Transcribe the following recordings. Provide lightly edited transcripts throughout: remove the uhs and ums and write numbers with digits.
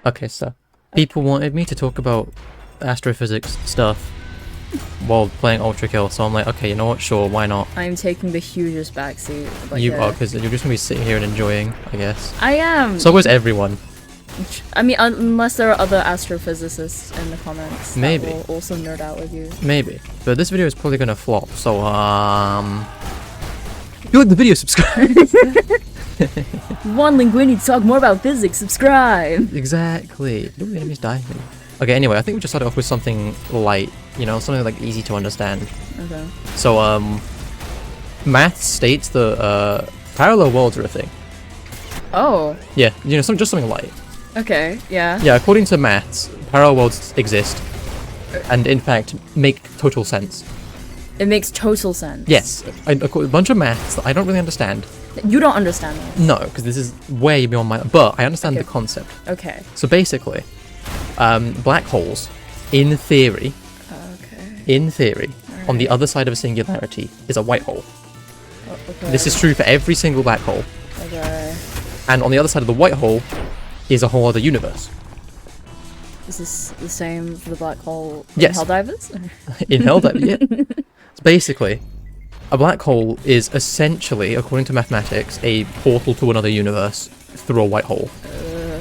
Okay, so people wanted me to talk about astrophysics stuff while playing Ultrakill, so I'm like, okay, you know what? Sure, why not? I'm taking the hugest backseat. Like You are, because you're just gonna be sitting here and enjoying, I guess. I am. So is everyone. I mean, unless there are other astrophysicists in the comments Maybe. that will also nerd out with you. Maybe, but this video is probably gonna flop. So if you like the video, subscribe. One Linguini to talk more about physics. Subscribe. Exactly. Ooh, the enemies die. Okay, anyway, I think we just started off with something light, you know, something like easy to understand. Okay. So, math states that parallel worlds are a thing. Oh. Yeah, you know, just something light. Okay. Yeah. Yeah, according to maths, parallel worlds exist, and in fact make total sense. It makes total sense. Yes, a bunch of maths that I don't really understand. You don't understand this. No, because this is way beyond my. But I understand the concept. Okay. So basically, black holes, in theory, Right. on the other side of a singularity is a white hole. Oh, okay. This is true for every single black hole. Okay. And on the other side of the white hole is a whole other universe. Is this the same for the black hole in Yes. Helldivers? In Helldive, yeah. So basically, a black hole is essentially, according to mathematics, a portal to another universe through a white hole.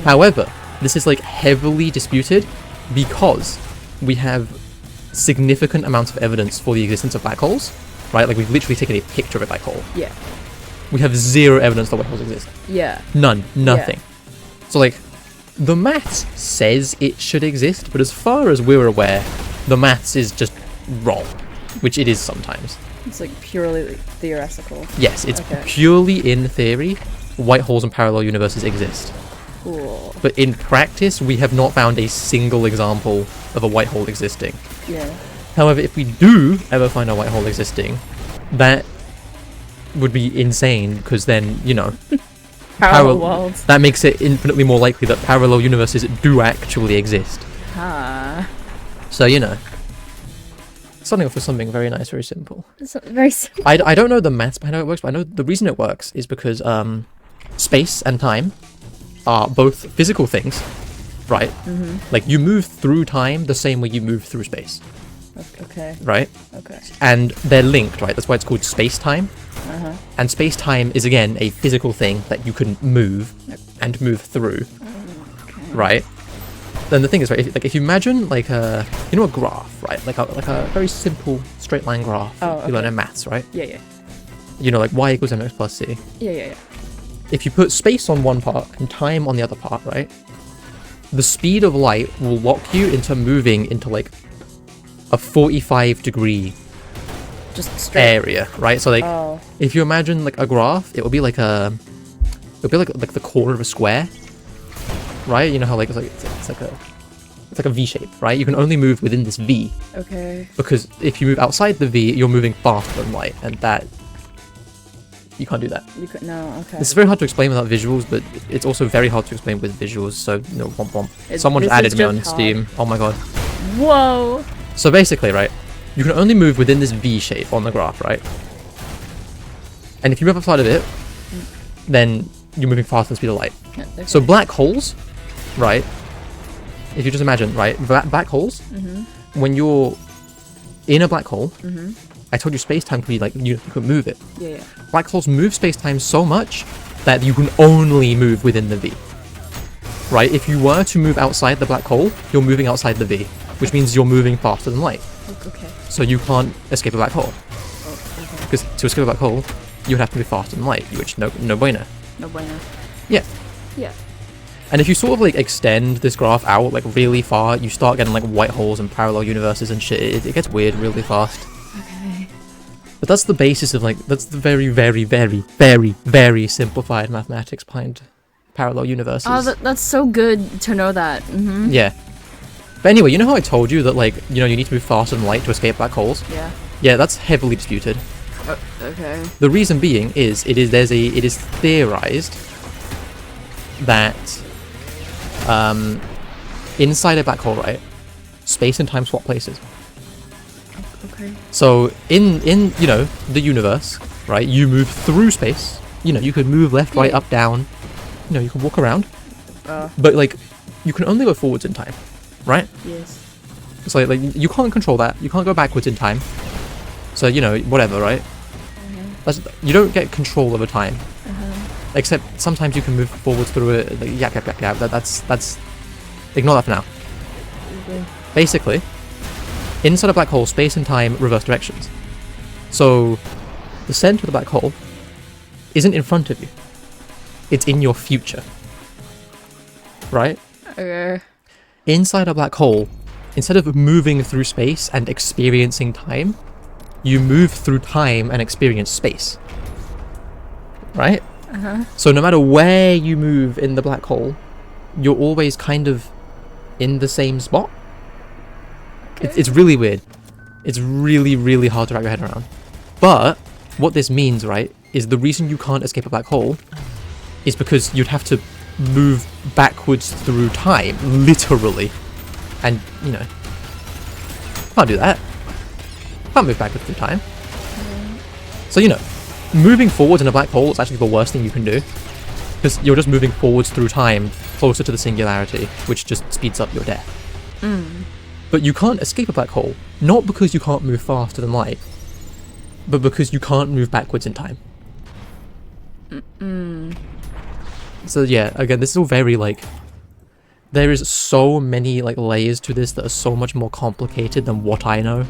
However, this is like heavily disputed because we have significant amounts of evidence for the existence of black holes, right? Like we've literally taken a picture of a black hole. Yeah. We have zero evidence that white holes exist. Yeah. None. Nothing. So like, the maths says it should exist, but as far as we're aware, the maths is just wrong, which it is sometimes. It's like purely theoretical. Yes, it's Okay. purely in theory, white holes and parallel universes exist. Cool. But in practice, we have not found a single example of a white hole existing. Yeah. However, if we do ever find a white hole existing, that would be insane, because then, you know, Parallel worlds. that makes it infinitely more likely that parallel universes do actually exist. Ah. So, you know, starting off with something very nice, very simple. It's very simple. I don't know the maths behind how it works, but I know the reason it works is because space and time are both physical things, right? Mm-hmm. Like, you move through time the same way you move through space, Okay. right? Okay. And they're linked, right? That's why it's called space-time. Uh-huh. And space-time is, again, a physical thing that you can move and move through, Okay. right? Then the thing is, right, if you imagine, like, a graph, right? Like a very simple straight line graph you learn in maths, right? Yeah, yeah. You know, like y equals mx plus c. Yeah. If you put space on one part and time on the other part, right? The speed of light will lock you into moving into, like, a 45-degree Just straight. area, right? So, like, if you imagine, like, a graph, it would be like the corner of a square, right? You know how, like, it's like a V shape, right? You can only move within this V, Okay. because if you move outside the V, you're moving faster than light, and that you can't do that. You could no. Okay. This is very hard to explain without visuals, but it's also very hard to explain with visuals. So, you know, womp womp. Someone just added me on Steam. Oh my god. Whoa. So basically, right, you can only move within this V shape on the graph, right? And if you move outside of it, then you're moving faster than the speed of light. Yeah, okay. So black holes, right? If you just imagine, right, black holes, when you're in a black hole, I told you space-time can be like, you could move it. Yeah. Black holes move space-time so much that you can only move within the V. Right? If you were to move outside the black hole, you're moving outside the V, which means you're moving faster than light. Okay. So you can't escape a black hole. Oh, okay. Because to escape a black hole, you would have to move faster than light, which no bueno. No bueno. Yeah. Yeah. And if you sort of like extend this graph out like really far, you start getting like white holes and parallel universes and shit. It gets weird really fast. Okay. But that's the basis of like, that's the very, very, very, very, very simplified mathematics behind parallel universes. Oh, that's so good to know that. Mm-hmm. Yeah. But anyway, you know how I told you that, like, you know, you need to move faster than light to escape black holes? Yeah. Yeah, that's heavily disputed. Okay. The reason being is it is theorized that inside a black hole, right, space and time swap places. Okay. So in you know, the universe, right, you move through space. You know, you could move left, right, up, down. You know, you can walk around. But like you can only go forwards in time, right? Yes. So like you can't control that. You can't go backwards in time. So you know whatever, right? You don't get control over time. Except sometimes you can move forwards through it. Like, yeah. That's. Ignore that for now. Okay. Basically, inside a black hole, space and time reverse directions. So, the center of the black hole isn't in front of you. It's in your future. Right? Okay. Inside a black hole, instead of moving through space and experiencing time, you move through time and experience space. Right? So no matter where you move in the black hole, you're always kind of in the same spot. Okay. It's really weird. It's really, really hard to wrap your head around. But what this means, right, is the reason you can't escape a black hole is because you'd have to move backwards through time, literally. And, you know, can't do that. Can't move backwards through time. So, you know, moving forwards in a black hole is actually the worst thing you can do. Because you're just moving forwards through time, closer to the singularity, which just speeds up your death. But you can't escape a black hole, not because you can't move faster than light, but because you can't move backwards in time. So yeah, again, this is all very, like, there is so many, like, layers to this that are so much more complicated than what I know.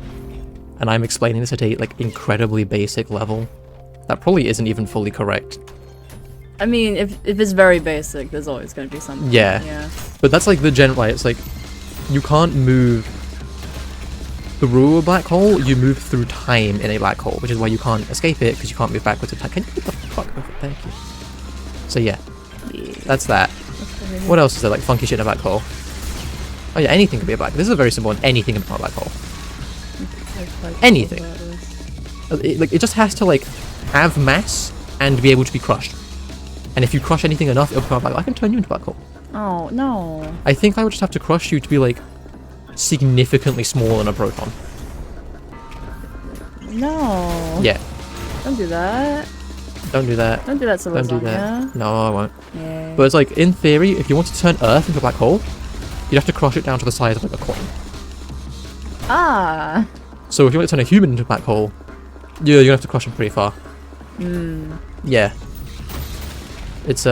And I'm explaining this at a, like, incredibly basic level. That probably isn't even fully correct. I mean, if it's very basic, there's always going to be something. Yeah. But that's, like, the general, like, it's like, you can't move through a black hole, you move through time in a black hole, which is why you can't escape it, because you can't move backwards in time. Can you get the fuck over it? Thank you. So yeah, that's that. What else is there, like, funky shit in a black hole? Oh yeah, anything can be a black hole. This is a very simple one. Anything can be a black hole. Anything. It just has to, like, have mass and be able to be crushed. And if you crush anything enough, it'll become a black hole. I can turn you into a black hole. Oh, no. I think I would just have to crush you to be, like, significantly smaller than a proton. No. Yeah. Don't do that. Don't do that. Don't do that to Don't do that. lasagna. No, I won't. Yeah. But it's like, in theory, if you want to turn Earth into a black hole, you'd have to crush it down to the size of, like, a coin. Ah. So if you want to turn a human into a black hole, you're gonna have to crush them pretty far. Yeah. It's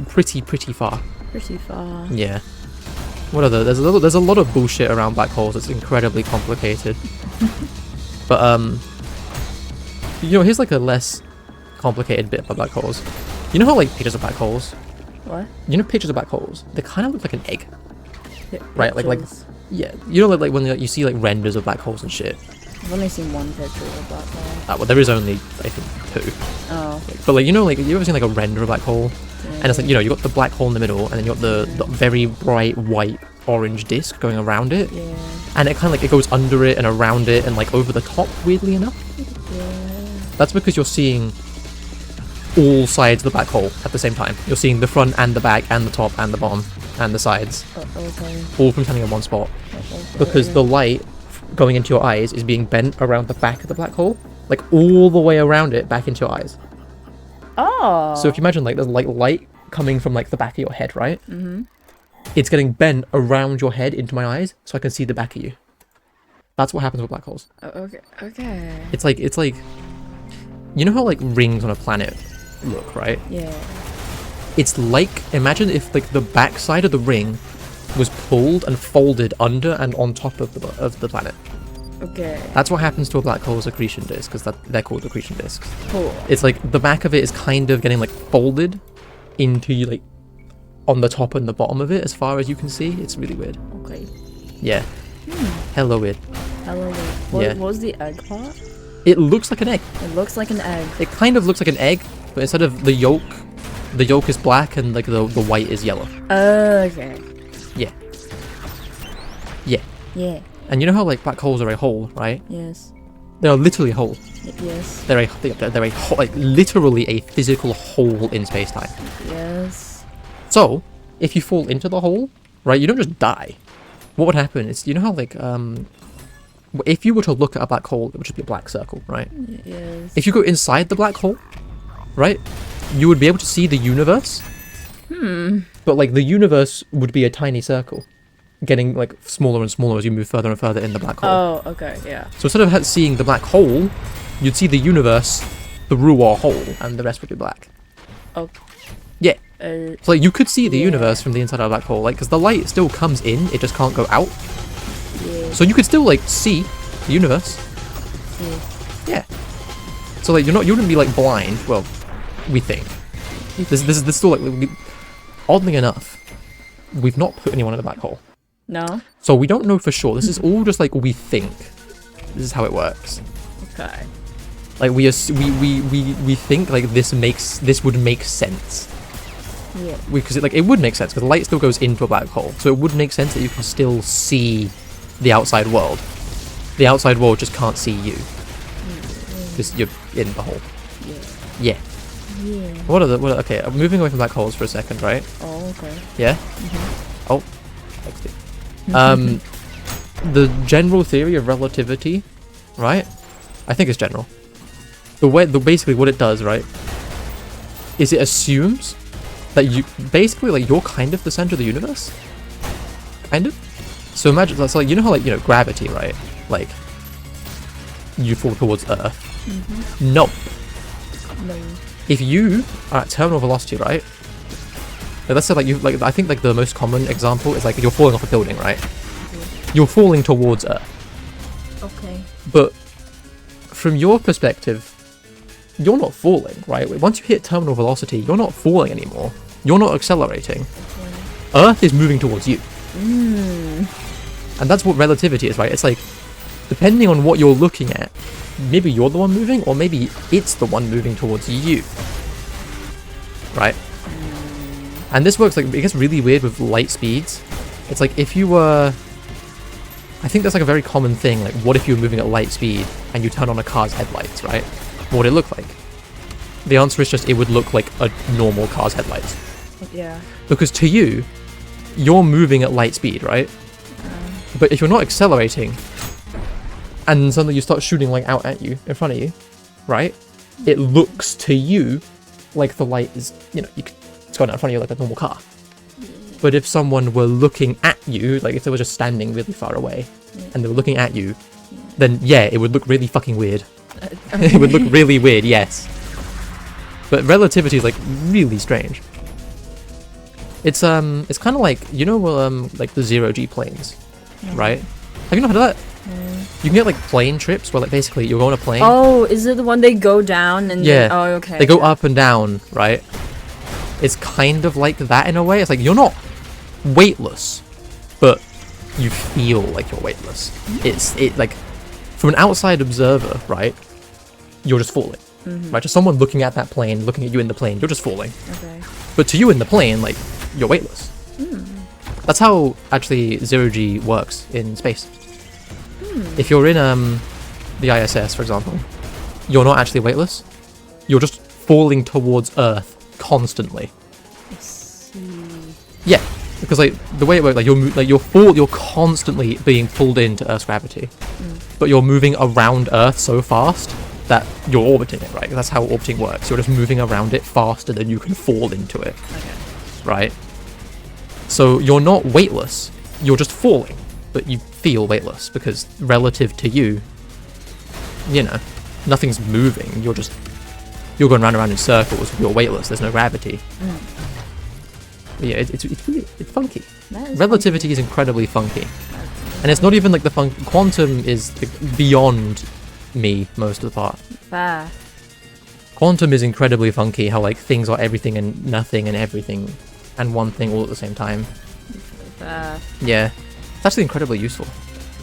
pretty far. Pretty far. Yeah. What other? There's a lot of bullshit around black holes. It's incredibly complicated. But you know, here's like a less complicated bit about black holes. You know how, like, pictures of black holes? What? You know pictures of black holes? They kind of look like an egg, Yeah, right? Like yeah. You know, like when you see, like, renders of black holes and shit. I've only seen one picture of a black hole. Ah, well, there is only, I think, 2. Oh. But, like, you know, like, you ever seen, like, a render of a black hole? Yeah. And it's like, you know, you got the black hole in the middle, and then you got the very bright white orange disc going around it. Yeah. And it kind of, like, it goes under it and around it and, like, over the top, weirdly enough. Yeah. That's because you're seeing all sides of the black hole at the same time. You're seeing the front and the back and the top and the bottom and the sides. Okay. All from standing in one spot. Okay. Because the light going into your eyes is being bent around the back of the black hole. Like, all the way around it back into your eyes. Oh. So if you imagine, like, there's, like, light coming from, like, the back of your head, right? It's getting bent around your head into my eyes so I can see the back of you. That's what happens with black holes. Okay. Okay. It's like, you know how, like, rings on a planet look, right? Yeah. It's like, imagine if, like, the backside of the ring was pulled and folded under and on top of the planet. Okay. That's what happens to a black hole's accretion disk, because they're called accretion disks. Cool. It's like the back of it is kind of getting, like, folded into, like, on the top and the bottom of it as far as you can see. It's really weird. Okay. Yeah. Hella weird. Hello. What was the egg part? It looks like an egg. It looks like an egg. It kind of looks like an egg, but instead of the yolk is black and, like, the white is yellow. Okay. Yeah. Yeah. Yeah. And you know how, like, black holes are a hole, right? Yes. They are literally a hole. Yes. They're like, literally a physical hole in space-time. Yes. So, if you fall into the hole, right, you don't just die. What would happen is, you know how, like, if you were to look at a black hole, it would just be a black circle, right? Yes. If you go inside the black hole, right, you would be able to see the universe, But like the universe would be a tiny circle, getting like smaller and smaller as you move further and further in the black hole. Oh, okay, yeah. So instead of seeing the black hole, you'd see the universe through our hole, and the rest would be black. Oh. Yeah. So like, you could see the Yeah. universe from the inside of a black hole, like, because the light still comes in, it just can't go out. Yeah. So you could still like see the universe. Yeah. So like you wouldn't be like blind. Well, we think. This is still like oddly enough, we've not put anyone in a black hole. No? So we don't know for sure. This is all just like we think. This is how it works. Okay. Like we think like this would make sense. Yeah. Because it would make sense because the light still goes into a black hole. So it would make sense that you can still see the outside world. The outside world just can't see you because you're in the hole. Yeah. Yeah. Okay, I'm moving away from black holes for a second, right? Oh, okay. Yeah. Oh, thanks, dude. The general theory of relativity, right? I think it's general. Basically what it does, right, is it assumes that you're kind of the center of the universe. Kind of. So imagine that's like, you know how like, gravity, right? Like you fall towards Earth. No. If you are at terminal velocity, right? Like, let's say like I think like the most common example is like you're falling off a building, right? You're falling towards Earth. Okay. But from your perspective, you're not falling, right? Once you hit terminal velocity, you're not falling anymore. You're not accelerating. Earth is moving towards you. And that's what relativity is, right? It's like, depending on what you're looking at, maybe you're the one moving, or maybe it's the one moving towards you. Right? And this works, like, it gets really weird with light speeds. It's like, if you were... I think that's like a very common thing, like, what if you were moving at light speed and you turn on a car's headlights, right? What would it look like? The answer is just, it would look like a normal car's headlights. Yeah. Because to you, you're moving at light speed, right? But if you're not accelerating, and suddenly you start shooting like out at you, in front of you, right? It looks to you like the light is, it's going out in front of you like a normal car. But if someone were looking at you, like if they were just standing really far away, and they were looking at you, then yeah, it would look really fucking weird. It would look really weird, yes. But relativity is like really strange. It's kind of like, like the zero-G planes, right? Have you not heard of that? You can get like plane trips where like basically you're on a plane. Oh, is it the one they go down and yeah, then, oh, okay. They go up and down, right? It's kind of like that in a way. It's like you're not weightless, but you feel like you're weightless. It's like from an outside observer, right? You're just falling, right? Just someone looking at that plane, looking at you in the plane, you're just falling. Okay. But to you in the plane, like you're weightless. That's how actually zero-G works in space. If you're in the ISS, for example, you're not actually weightless. You're just falling towards Earth constantly. I see. Yeah, because like the way it works, like you're constantly being pulled into Earth's gravity, but you're moving around Earth so fast that you're orbiting it, right? That's how orbiting works. You're just moving around it faster than you can fall into it, right? So you're not weightless. You're just falling, but you feel weightless because relative to you, nothing's moving. You're going round and round in circles. You're weightless. There's no gravity. Yeah, it's funky. Relativity is incredibly funky, and it's not even like the quantum is like, beyond me most of the part. Quantum is incredibly funky. How like things are everything and nothing and everything and one thing all at the same time. Yeah, it's actually incredibly useful.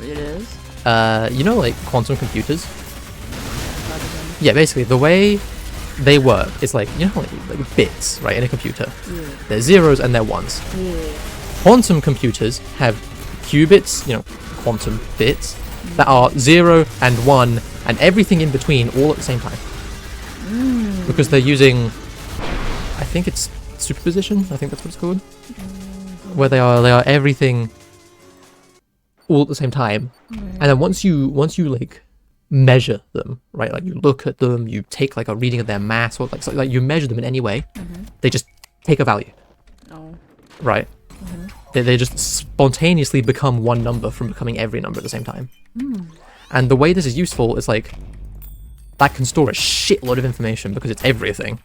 It is. Like quantum computers. Yeah, basically the way they work is like like bits, right, in a computer. They're zeros and they're ones. Quantum computers have qubits, quantum bits that are 0 and 1 and everything in between all at the same time. Because they're using, I think it's superposition. I think that's what it's called. Where they are everything all at the same time. And then once you like measure them, right? Like you look at them, you take like a reading of their mass, or like you measure them in any way, they just take a value. right? They just spontaneously become one number from becoming every number at the same time. And the way this is useful is like, that can store a shitload of information because it's everything.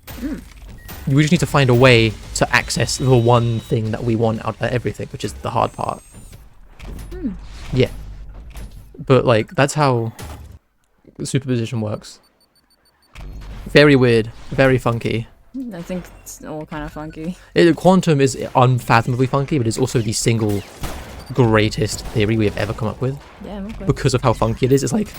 We just need to find a way to access the one thing that we want out of everything, which is the hard part. Yeah. But like, that's how superposition works. Very weird, very funky. I think it's all kind of funky. Quantum is unfathomably funky, but it's also the single greatest theory we have ever come up with. Yeah, okay. Because of how funky it is. It's like,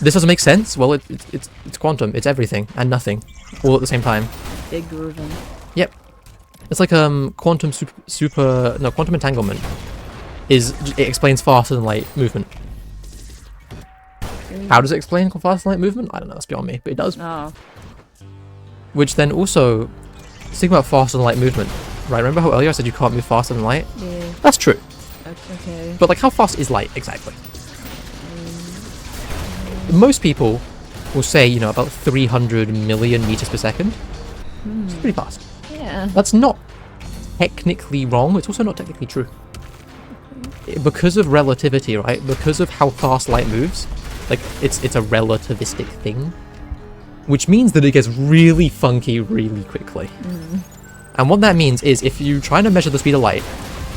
this doesn't make sense. Well, it's quantum. It's everything and nothing, all at the same time. Big grooving. Yep. It's like quantum quantum entanglement it explains faster than light movement. How does it explain faster than light movement? I don't know. That's beyond me, but it does. Oh. Which then also, think about faster than light movement, right? Remember how earlier I said you can't move faster than light? Yeah. That's true. Okay. But like, how fast is light exactly? Most people will say, you know, about 300 million meters per second. It's pretty fast. Yeah. That's not technically wrong. It's also not technically true. Because of relativity, right? Because of how fast light moves, like it's a relativistic thing, which means that it gets really funky really quickly. And what that means is if you're trying to measure the speed of light,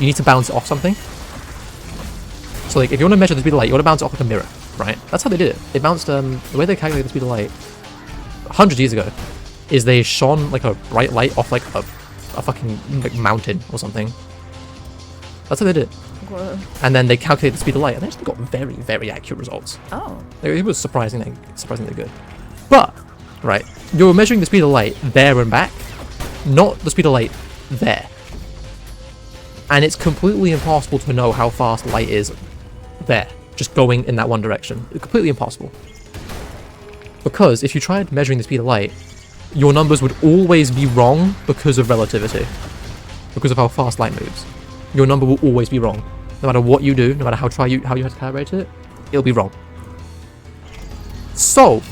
you need to bounce it off something. So like, if you want to measure the speed of light, you want to bounce it off like a mirror, right? That's how they did it. They bounced, the way they calculated the speed of light 100 years ago is they shone like a bright light off like a fucking like mountain or something. That's how they did it. Whoa. And then they calculated the speed of light, and they actually got very, very accurate results. Oh. It was surprisingly good. But, right, you're measuring the speed of light there and back, not the speed of light there. And it's completely impossible to know how fast light is there, just going in that one direction. It's completely impossible. Because if you tried measuring the speed of light, your numbers would always be wrong because of relativity. Because of how fast light moves. Your number will always be wrong. No matter what you do, no matter how you have to calibrate it, it'll be wrong. So,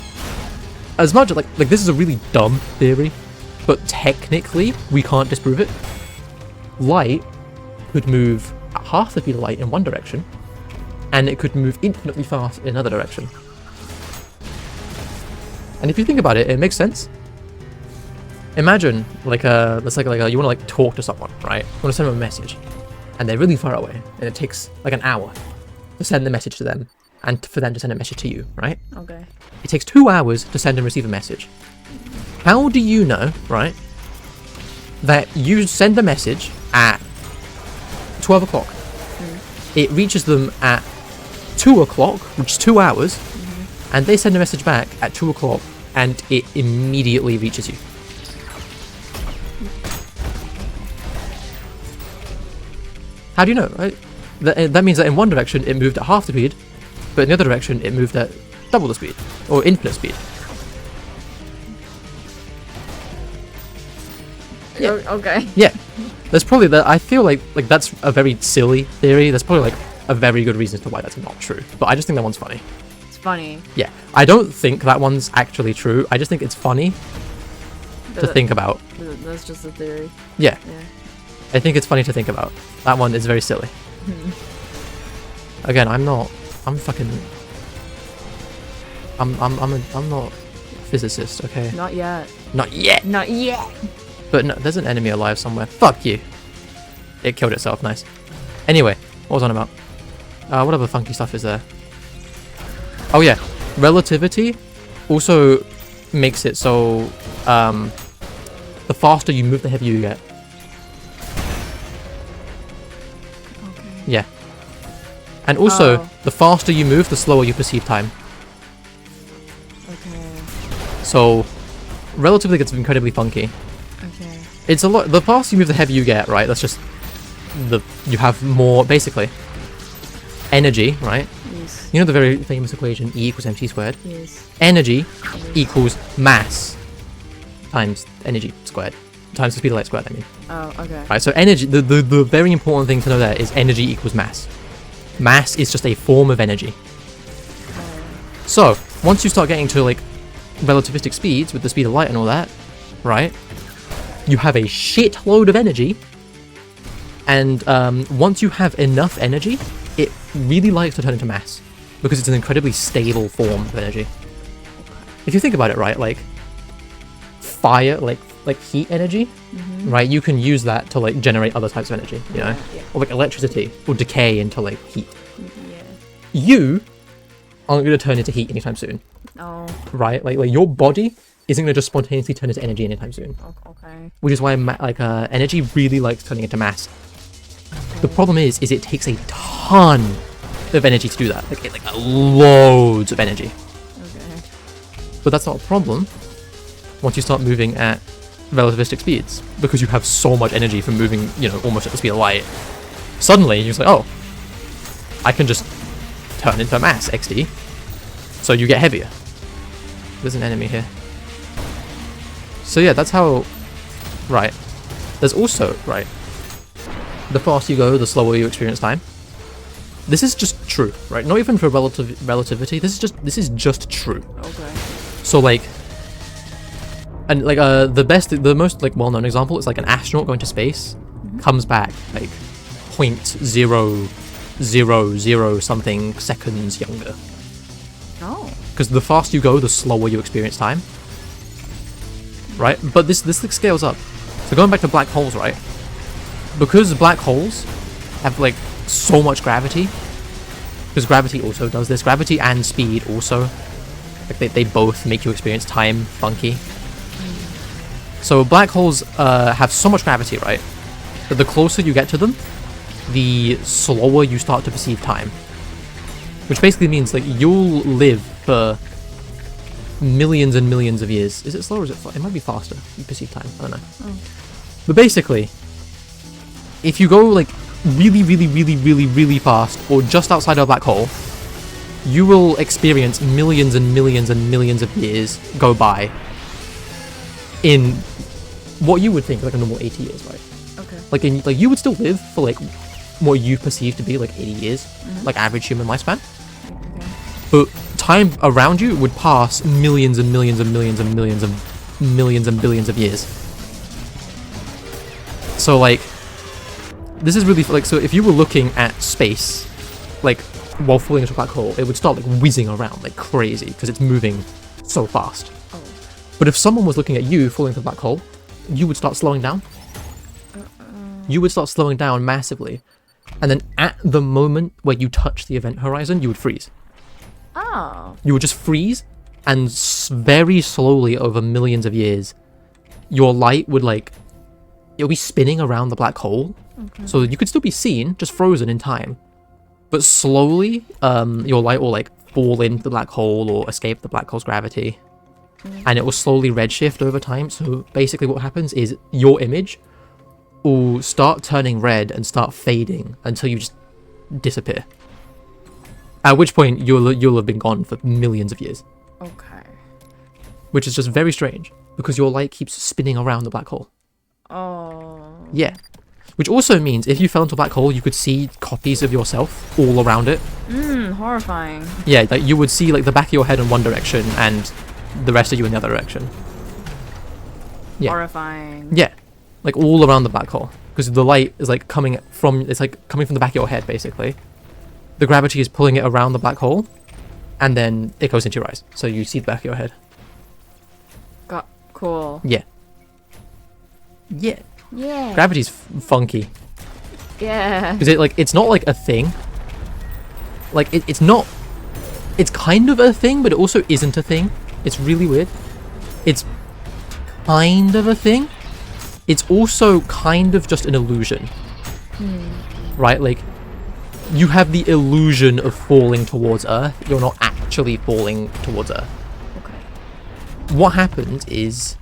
as much like this is a really dumb theory, but technically we can't disprove it. Light could move at half the speed of light in one direction, and it could move infinitely fast in another direction. And if you think about it, it makes sense. Imagine let's say you want to like talk to someone, right? You want to send them a message, and they're really far away, and it takes like an hour to send the message to them, and for them to send a message to you, right? Okay. It takes 2 hours to send and receive a message. How do you know, right, that you send a message at 12 o'clock? It reaches them at 2 o'clock, which is 2 hours, and they send a message back at 2 o'clock, and it immediately reaches you. How do you know, right? That means that in one direction it moved at half the speed, but in the other direction it moved at double the speed, or infinite speed. Yeah. Okay. Yeah. There's probably that. I feel like that's a very silly theory. There's probably like a very good reason as to why that's not true. But I just think that one's funny. It's funny. Yeah. I don't think that one's actually true. I just think it's funny to think about. That's just a theory. Yeah. Yeah. I think it's funny to think about. That one is very silly. Again, I'm not a physicist, okay? Not yet. Not yet. Not yet. But no, there's an enemy alive somewhere. Fuck you. It killed itself, nice. Anyway, what was I on about? What other funky stuff is there? Oh yeah, relativity also makes it so the faster you move, the heavier you get. Okay. Yeah. And also, the faster you move, the slower you perceive time. Okay. So, relativity gets incredibly funky. Okay. It's a lot. The faster you move, the heavier you get, right? That's just you have more, basically, energy, right? Yes. You know the very famous equation E equals mc squared? Yes. Energy equals mass times energy squared times the speed of light squared, I mean. Oh, okay. Right, so energy, the very important thing to know there is energy equals mass. Mass is just a form of energy. So, once you start getting to like relativistic speeds with the speed of light and all that, right? You have a shitload of energy, And once you have enough energy, it really likes to turn into mass because it's an incredibly stable form of energy. If you think about it, right, like fire, like heat energy, right, you can use that to like generate other types of energy, you know, or like electricity will decay into like heat. You aren't going to turn into heat anytime soon. Oh. Right, like your body isn't going to just spontaneously turn into energy anytime soon. Okay. Which is why energy really likes turning into mass. The problem is it takes a ton of energy to do that. Like loads of energy. Okay. But that's not a problem once you start moving at relativistic speeds, because you have so much energy from moving, you know, almost at the speed of light. Suddenly you're just like, oh, I can just turn into mass, XD. So you get heavier. There's an enemy here. So yeah, that's how... Right. There's also, right, the faster you go, the slower you experience time. This is just true, right? Not even for relativity. This is just true. Okay. So like, and like the most like well-known example is like an astronaut going to space, comes back like 0.000 something seconds younger. Oh. Because the faster you go, the slower you experience time. Right? But this like scales up. So going back to black holes, right? Because black holes have like so much gravity, because gravity also does this, gravity and speed also, like they both make you experience time funky. So black holes have so much gravity, right, that the closer you get to them, the slower you start to perceive time. Which basically means like you'll live for millions and millions of years. Is it slower or is it it might be faster, you perceive time, I don't know. Oh. But basically, if you go like really fast or just outside of a black hole, you will experience millions and millions and millions of years go by in what you would think like a normal 80 years, right? Okay. Like you would still live for like what you perceive to be like 80 years, like average human lifespan. Okay. But time around you would pass millions and millions and millions and millions and millions and billions of years. So like, this is really like, so if you were looking at space, like while falling into a black hole, it would start like whizzing around like crazy because it's moving so fast. Oh. But if someone was looking at you falling into a black hole, you would start slowing down. You would start slowing down massively. And then at the moment where you touch the event horizon, you would freeze. Oh. You would just freeze, and very slowly over millions of years, your light would like, it'll be spinning around the black hole. Okay. So you could still be seen, just frozen in time. But slowly, your light will like fall into the black hole or escape the black hole's gravity. And it will slowly redshift over time. So basically what happens is your image will start turning red and start fading until you just disappear. At which point you'll have been gone for millions of years. Okay. Which is just very strange, because your light keeps spinning around the black hole. Oh. Yeah. Which also means if you fell into a black hole, you could see copies of yourself all around it. Horrifying. Yeah, like you would see like the back of your head in one direction and the rest of you in the other direction. Yeah. Horrifying. Yeah. Like all around the black hole. Because the light is like coming from the back of your head, basically. The gravity is pulling it around the black hole, and then it goes into your eyes. So you see the back of your head. Cool. Yeah. Yeah. Yeah. Gravity's funky. Yeah. Because it's not like a thing. Like it's not. It's kind of a thing, but it also isn't a thing. It's really weird. It's kind of a thing. It's also kind of just an illusion. Right? Like, you have the illusion of falling towards Earth. You're not actually falling towards Earth. Okay. What happens is,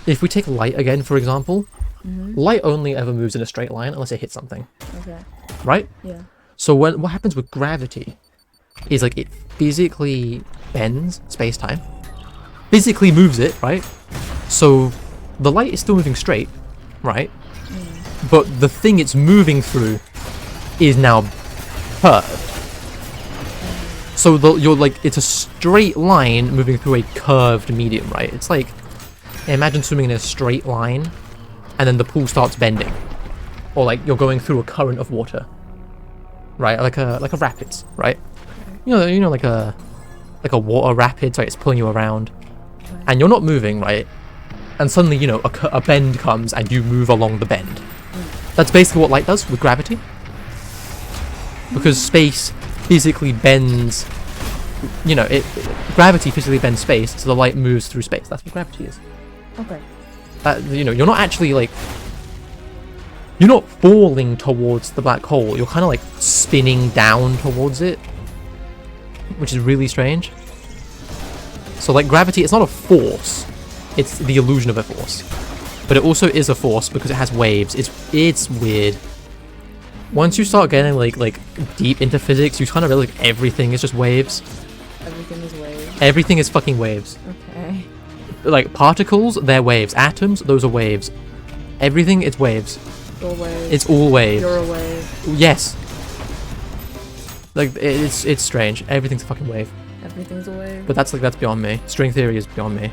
if we take light again, for example, light only ever moves in a straight line unless it hits something. Okay. Right? Yeah. So what happens with gravity is like it physically bends space-time, physically moves it, right? So the light is still moving straight, right? But the thing it's moving through is now curved. So it's a straight line moving through a curved medium, right? It's like, imagine swimming in a straight line and then the pool starts bending. or like you're going through a current of water, right? Like a rapids, right? You know, like a water rapids, right? It's pulling you around, and you're not moving, right? And suddenly, you know, a bend comes and you move along the bend. That's basically what light does with gravity. Because space physically bends, you know, gravity physically bends space, so the light moves through space. That's what gravity is. Okay. You know, you're not actually like, you're not falling towards the black hole. You're kind of like spinning down towards it, which is really strange. So like gravity, it's not a force. It's the illusion of a force, but it also is a force because it has waves. It's weird. Once you start getting like deep into physics, you kind of realize like everything is just waves. Everything is waves. Everything is fucking waves. Okay. Like particles, they're waves. Atoms, those are waves. Everything, it's waves. All waves. It's all waves. You're a wave. Yes. Like it's strange. Everything's a fucking wave. Everything's a wave. But that's beyond me. String theory is beyond me.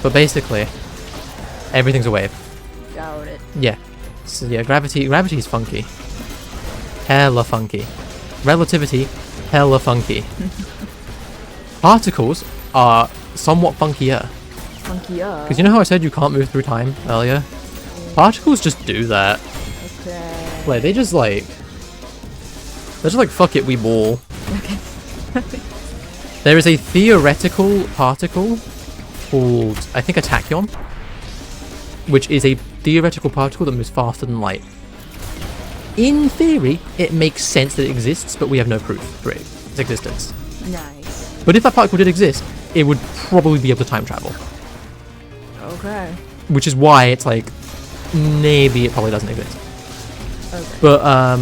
But basically, everything's a wave. Doubt it. Yeah. So yeah, gravity is funky. Hella funky. Relativity, hella funky. Particles are somewhat funkier. Funkier. Because you know how I said you can't move through time earlier? Particles just do that. Okay. Like they're just like fuck it, we ball. Okay. There is a theoretical particle called, I think, a tachyon, which is a theoretical particle that moves faster than light. In theory, it makes sense that it exists, but we have no proof for its existence. Nice. But if that particle did exist, it would probably be able to time travel. Okay. Which is why it's like, maybe it probably doesn't exist. Okay. But,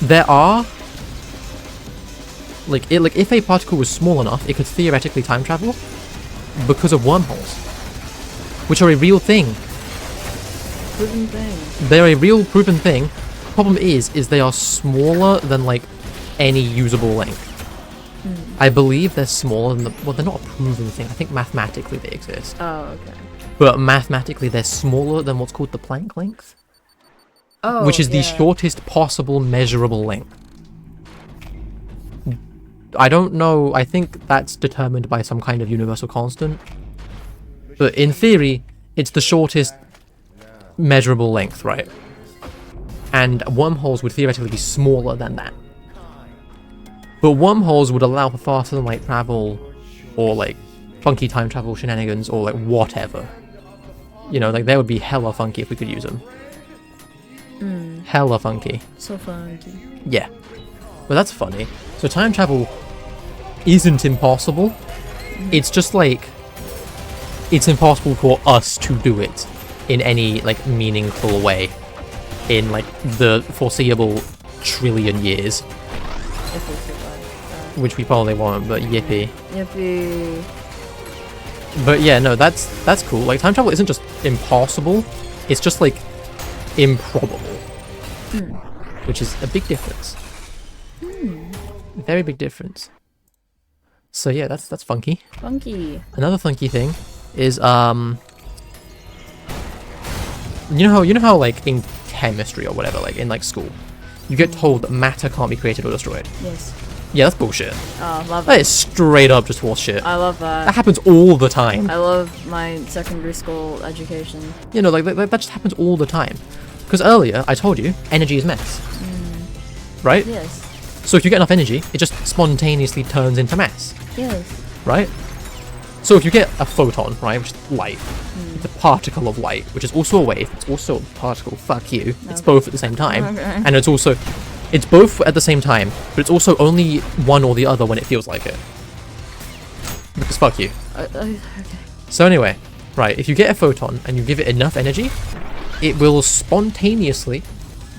there are, like if a particle was small enough, it could theoretically time travel because of wormholes, which are a real thing. Proven thing. They're a real proven thing. Problem is they are smaller than like any usable length. I believe they're smaller than well, they're not a proven thing. I think mathematically they exist. Oh, okay. But mathematically they're smaller than what's called the Planck length. Oh, which is the yeah. shortest possible measurable length. I don't know, I think that's determined by some kind of universal constant. But in theory, it's the shortest measurable length, right? And wormholes would theoretically be smaller than that. But wormholes would allow for faster than light travel, or like funky time travel shenanigans, or like whatever. You know, like they would be hella funky if we could use them. Hella funky. So funky. Yeah. But that's funny. So time travel isn't impossible. It's just like, it's impossible for us to do it in any like meaningful way in like the foreseeable trillion years. If we survive. Which we probably won't, but yippee. Yippee. But yeah, no, that's cool. Like time travel isn't just impossible, it's just like improbable. Which is a big difference. Very big difference. So yeah, that's funky. Funky. Another funky thing is you know how like in chemistry or whatever, like in like school, you get told that matter can't be created or destroyed. Yes. Yeah, that's bullshit. Oh, love That it. is straight up just horse shit. I love that. That happens all the time. I love my secondary school education. You know, like that just happens all the time. Because earlier I told you energy is mass, right? Yes. So if you get enough energy, it just spontaneously turns into mass, Yes. right? So if you get a photon, right, which is light, it's a particle of light, which is also a wave, it's also a particle, fuck you, it's Okay. both at the same time, Okay. and it's both at the same time, but it's also only one or the other when it feels like it. Because fuck you. Okay. So anyway, right, if you get a photon and you give it enough energy, it will spontaneously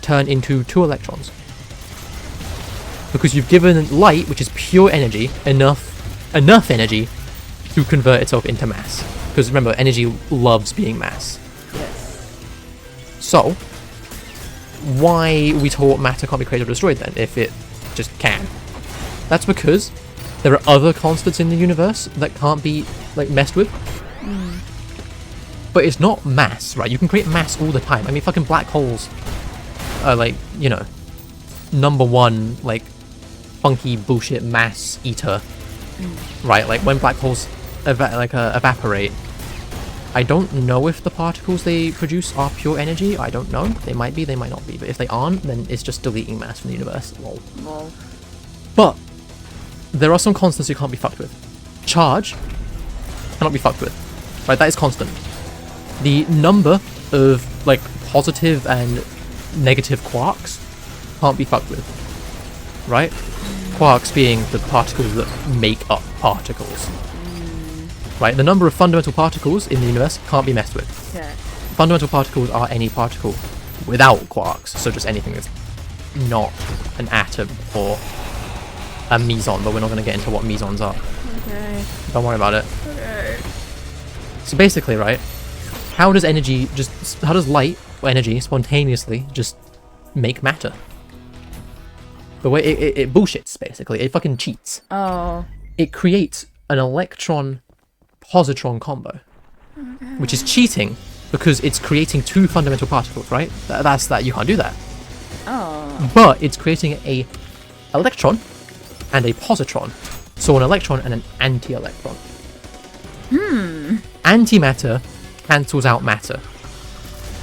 turn into 2 electrons. Because you've given light, which is pure energy, enough energy to convert itself into mass. Because remember, energy loves being mass. Yes. So, why we taught matter can't be created or destroyed then, if it just can? That's because there are other constants in the universe that can't be, like, messed with. but it's not mass, right? You can create mass all the time. I mean, fucking black holes are like, you know, #1 like funky bullshit mass eater, right? Like when black holes evaporate, I don't know if the particles they produce are pure energy. I don't know. They might be, they might not be. But if they aren't, then it's just deleting mass from the universe. Lol. Lol. But there are some constants you can't be fucked with. Charge cannot be fucked with. Right, that is constant. The number of like positive and negative quarks can't be fucked with. Right? Quarks being the particles that make up particles. Right, the number of fundamental particles in the universe can't be messed with. Okay. Fundamental particles are any particle without quarks, so just anything that's not an atom or a meson, but we're not going to get into what mesons are. Okay. Don't worry about it. Okay. So basically, right, how does light or energy spontaneously just make matter? The way it bullshits, basically. It fucking cheats. Oh. It creates an electron-positron combo, which is cheating because it's creating two fundamental particles, right? That's that. You can't do that. Oh. But it's creating a electron and a positron. So an electron and an anti-electron. Antimatter cancels out matter.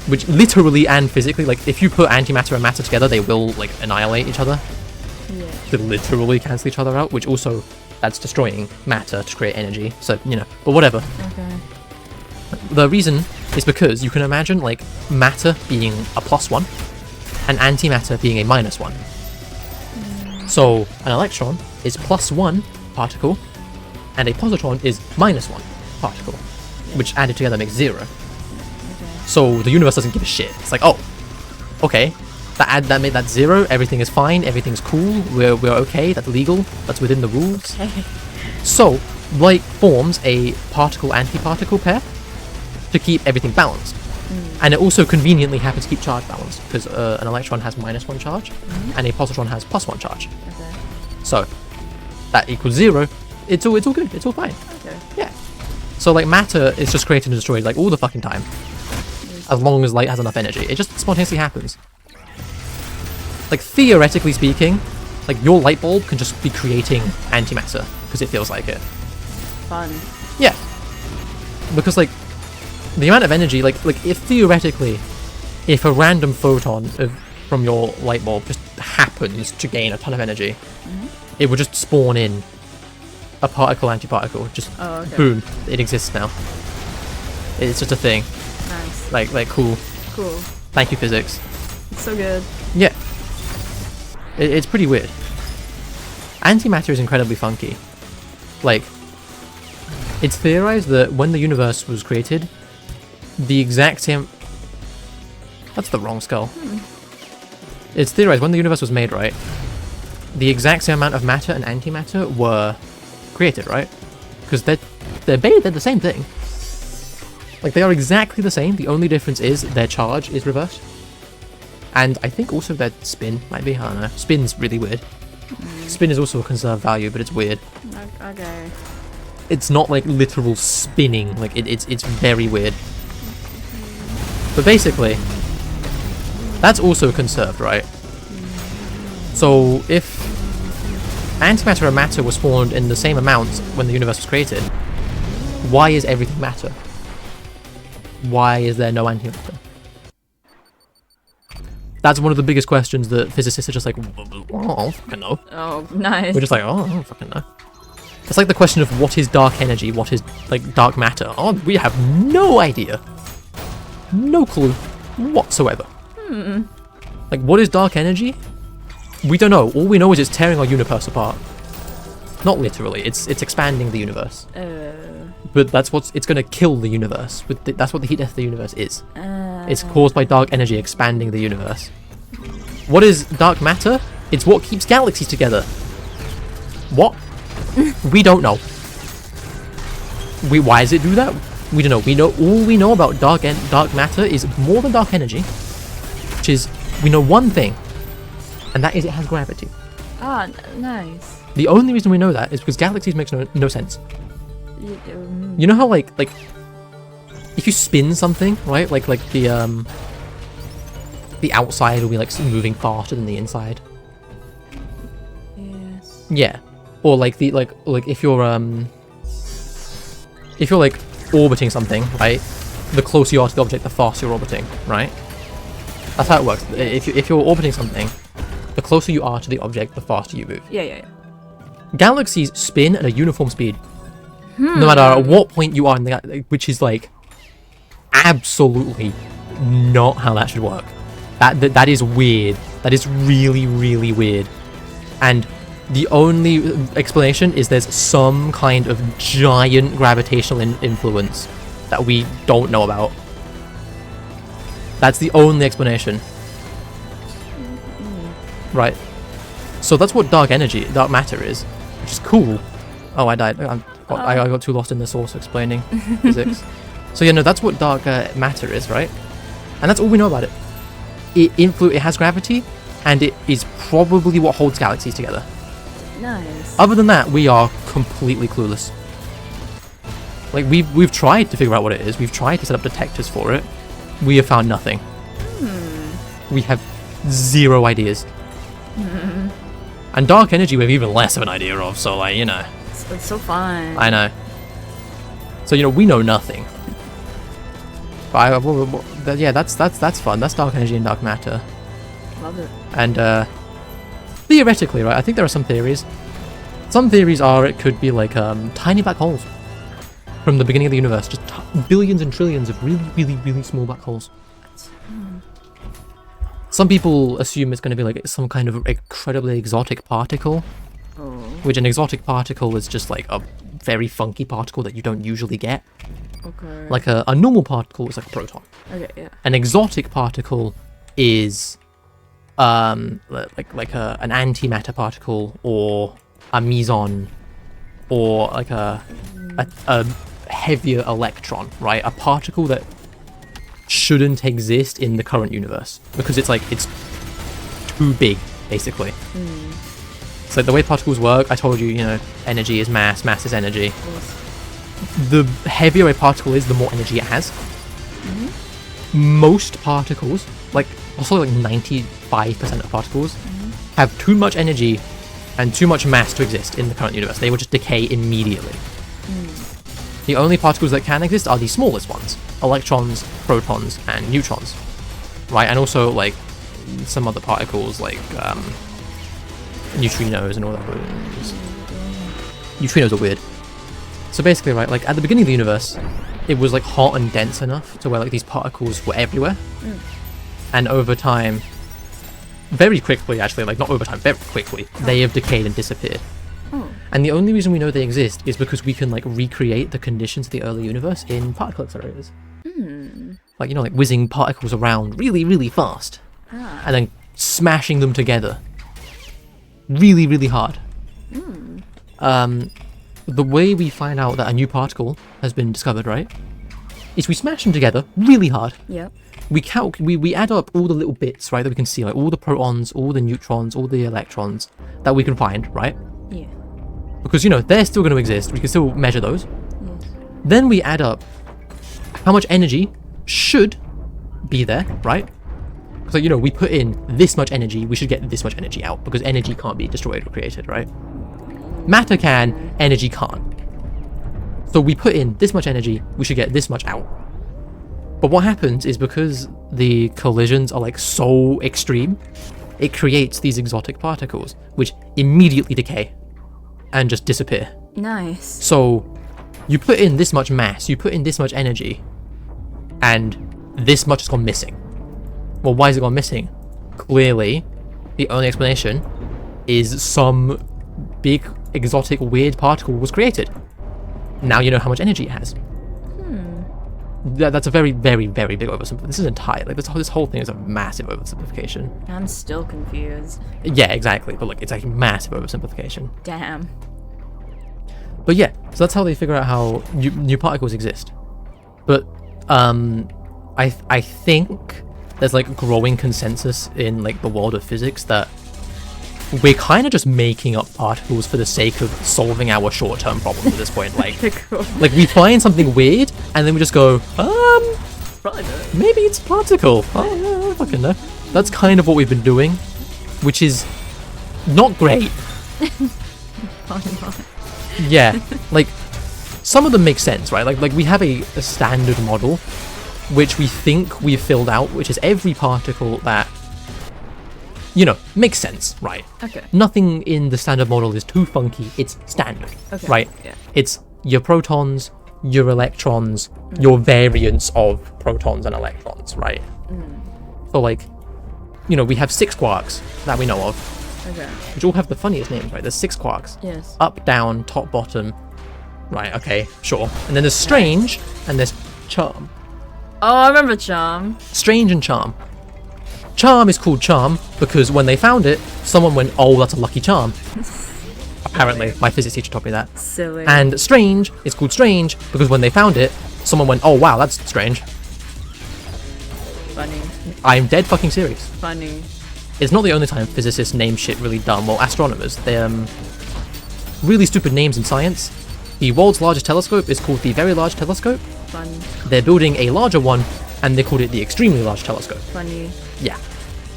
Which literally and physically, like if you put antimatter and matter together, they will like annihilate each other. Yeah. They literally cancel each other out, which also that's destroying matter to create energy. So, you know, but whatever. Okay. The reason is because you can imagine like matter being a +1 and antimatter being a -1. So an electron is +1 particle and a positron is -1 particle, which added together makes 0. Okay. So the universe doesn't give a shit. It's like, oh, okay, that made that 0. Everything is fine. Everything's cool. We're okay. That's legal. That's within the rules. Okay. So light forms a particle-antiparticle pair to keep everything balanced. And it also conveniently happens to keep charge balanced because an electron has -1 charge and a positron has +1 charge. Okay. So that equals 0. It's all good. It's all fine. Okay. Yeah. So like matter is just created and destroyed like all the fucking time. As long as light has enough energy. It just spontaneously happens. Like theoretically speaking, like your light bulb can just be creating antimatter because it feels like it. Fun. Yeah. Because like the amount of energy, like if theoretically, if a random photon from your light bulb just happens to gain a ton of energy, it would just spawn in a particle-antiparticle. Just boom, it exists now. It's just a thing. Nice. Like cool. Cool. Thank you, physics. It's so good. Yeah. It's pretty weird. Antimatter is incredibly funky. Like, it's theorized that when the universe was created, the exact same... That's the wrong skull. It's theorized when the universe was made, right? The exact same amount of matter and antimatter were created, right? Because they're the same thing. Like, they are exactly the same. The only difference is their charge is reversed. And I think also their spin might be. I don't know. Spin's really weird. Spin is also a conserved value, but it's weird. Okay. It's not like literal spinning. Like it's very weird. But basically, that's also conserved, right? So if antimatter and matter were spawned in the same amounts when the universe was created, why is everything matter? Why is there no antimatter? That's one of the biggest questions that physicists are just like, oh, I don't fucking know. Oh, nice. We're just like, oh, I don't fucking know. It's like the question of what is dark energy, what is like dark matter. Oh, we have no idea. No clue whatsoever. Like, what is dark energy? We don't know. All we know is it's tearing our universe apart. Not literally. It's expanding the universe. But that's it's going to kill the universe. That's what the heat death of the universe is. It's caused by dark energy expanding the universe. What is dark matter? It's what keeps galaxies together. What? We don't know. Why does it do that? We don't know. All we know about dark matter is more than dark energy, which is we know one thing, and that is it has gravity. Ah, nice. The only reason we know that is because galaxies makes no sense. You know how like if you spin something, right, like the outside will be like moving faster than the inside. Yes. Yeah, or like the like if you're like orbiting something, right, the closer you are to the object, the faster you're orbiting, right? That's how it works. If you're orbiting something, the closer you are to the object, the faster you move. Yeah. Galaxies spin at a uniform speed, no matter at what point you are in the which is like absolutely not how that should work. That is weird. That is really, really weird. And the only explanation is there's some kind of giant gravitational influence that we don't know about. That's the only explanation. Right. So that's what dark matter is, which is cool. Oh, I died. I got too lost in the source explaining physics. So yeah, no, that's what dark matter is, right? And that's all we know about it. It has gravity, and it is probably what holds galaxies together. Nice. Other than that, we are completely clueless. Like we've tried to figure out what it is. We've tried to set up detectors for it. We have found nothing. We have zero ideas. And dark energy we have even less of an idea of. So like, you know, it's so fun. I know. So you know, we know nothing. But yeah, that's fun. That's dark energy and dark matter. Love it. And theoretically, right, I think there are some theories. Some theories are it could be like tiny black holes from the beginning of the universe, just billions and trillions of really, really, really small black holes. Some people assume it's going to be like some kind of incredibly exotic particle, which an exotic particle is just like a very funky particle that you don't usually get. Okay. Like a normal particle is like a proton. Okay, yeah. An exotic particle is an antimatter particle, or a meson, or like a heavier electron, right? A particle that shouldn't exist in the current universe because it's too big, basically. So the way particles work, I told you, you know, energy is mass, mass is energy. Yes. The heavier a particle is, the more energy it has. Most particles, like also like 95% of particles, have too much energy and too much mass to exist in the current universe. They will just decay immediately. The only particles that can exist are the smallest ones: electrons, protons, and neutrons, right? And also like some other particles like neutrinos and all that. Neutrinos are weird. So basically, right, like at the beginning of the universe, it was like hot and dense enough to where like these particles were everywhere. And over time, very quickly actually, like not over time, very quickly, they have decayed and disappeared. And the only reason we know they exist is because we can like recreate the conditions of the early universe in particle accelerators. Like, you know, like whizzing particles around really, really fast. And then smashing them together really, really hard. The way we find out that a new particle has been discovered, right, is we smash them together really hard. Yep. We add up all the little bits, right, that we can see, like all the protons, all the neutrons, all the electrons that we can find, right? Yeah. Because, you know, they're still going to exist. We can still measure those. Yes. Then we add up how much energy should be there, right? So, you know, we put in this much energy, we should get this much energy out, because energy can't be destroyed or created, right? Matter can, energy can't. So we put in this much energy, we should get this much out. But what happens is, because the collisions are like so extreme, it creates these exotic particles, which immediately decay and just disappear. Nice. So you put in this much mass, you put in this much energy, and this much has gone missing. Well, why has it gone missing? Clearly, the only explanation is some big, exotic, weird particle was created. Now you know how much energy it has. That's a very, very, very big oversimplification. This is entire, like, this whole thing is a massive oversimplification. I'm still confused. Yeah, exactly. But like, it's a massive oversimplification. Damn. But yeah, so that's how they figure out how new particles exist. But I think there's like growing consensus in like the world of physics that we're kind of just making up particles for the sake of solving our short-term problems at this point. Like, Cool. like we find something weird, and then we just go, Probably not. maybe it's a particle. Oh, yeah, I don't fucking know. That's kind of what we've been doing, which is not great. Probably not. Yeah, like, some of them make sense, right? Like we have a standard model, which we think we've filled out, which is every particle that, you know, makes sense, right? Okay. Nothing in the standard model is too funky. It's standard, Okay. right? Yeah. It's your protons, your electrons, your variants of protons and electrons, right? So, like, you know, we have 6 quarks that we know of, Okay. which all have the funniest names, right? There's 6 quarks. Yes. Up, down, top, bottom. Right, okay, sure. And then there's strange, and there's charm. Oh, I remember Charm. Strange and charm. Charm is called charm because when they found it, someone went, oh, that's a lucky charm. Apparently, my physics teacher taught me that. Silly. And strange is called strange because when they found it, someone went, oh, wow, that's strange. Funny. I'm dead fucking serious. Funny. It's not the only time physicists name shit really dumb. Well, astronomers, they're really stupid names in science. The world's largest telescope is called the Very Large Telescope. Funny. They're building a larger one, and they called it the Extremely Large Telescope. Funny. Yeah.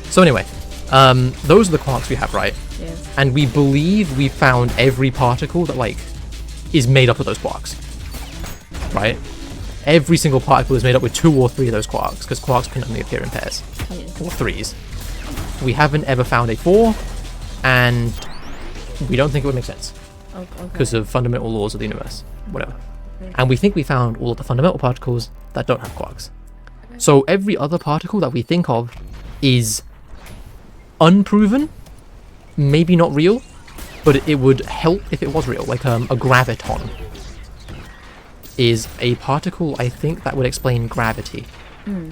So anyway, those are the quarks we have, right? Yes. And we believe we found every particle that, like, is made up of those quarks. Right? Every single particle is made up with 2 or 3 of those quarks, because quarks can only appear in pairs. Yes. Or 3s. We haven't ever found a 4, and we don't think it would make sense. Okay. Because of fundamental laws of the universe. Whatever. And we think we found all of the fundamental particles that don't have quarks. So every other particle that we think of is unproven, maybe not real, but it would help if it was real. Like a graviton is a particle, I think, that would explain gravity. And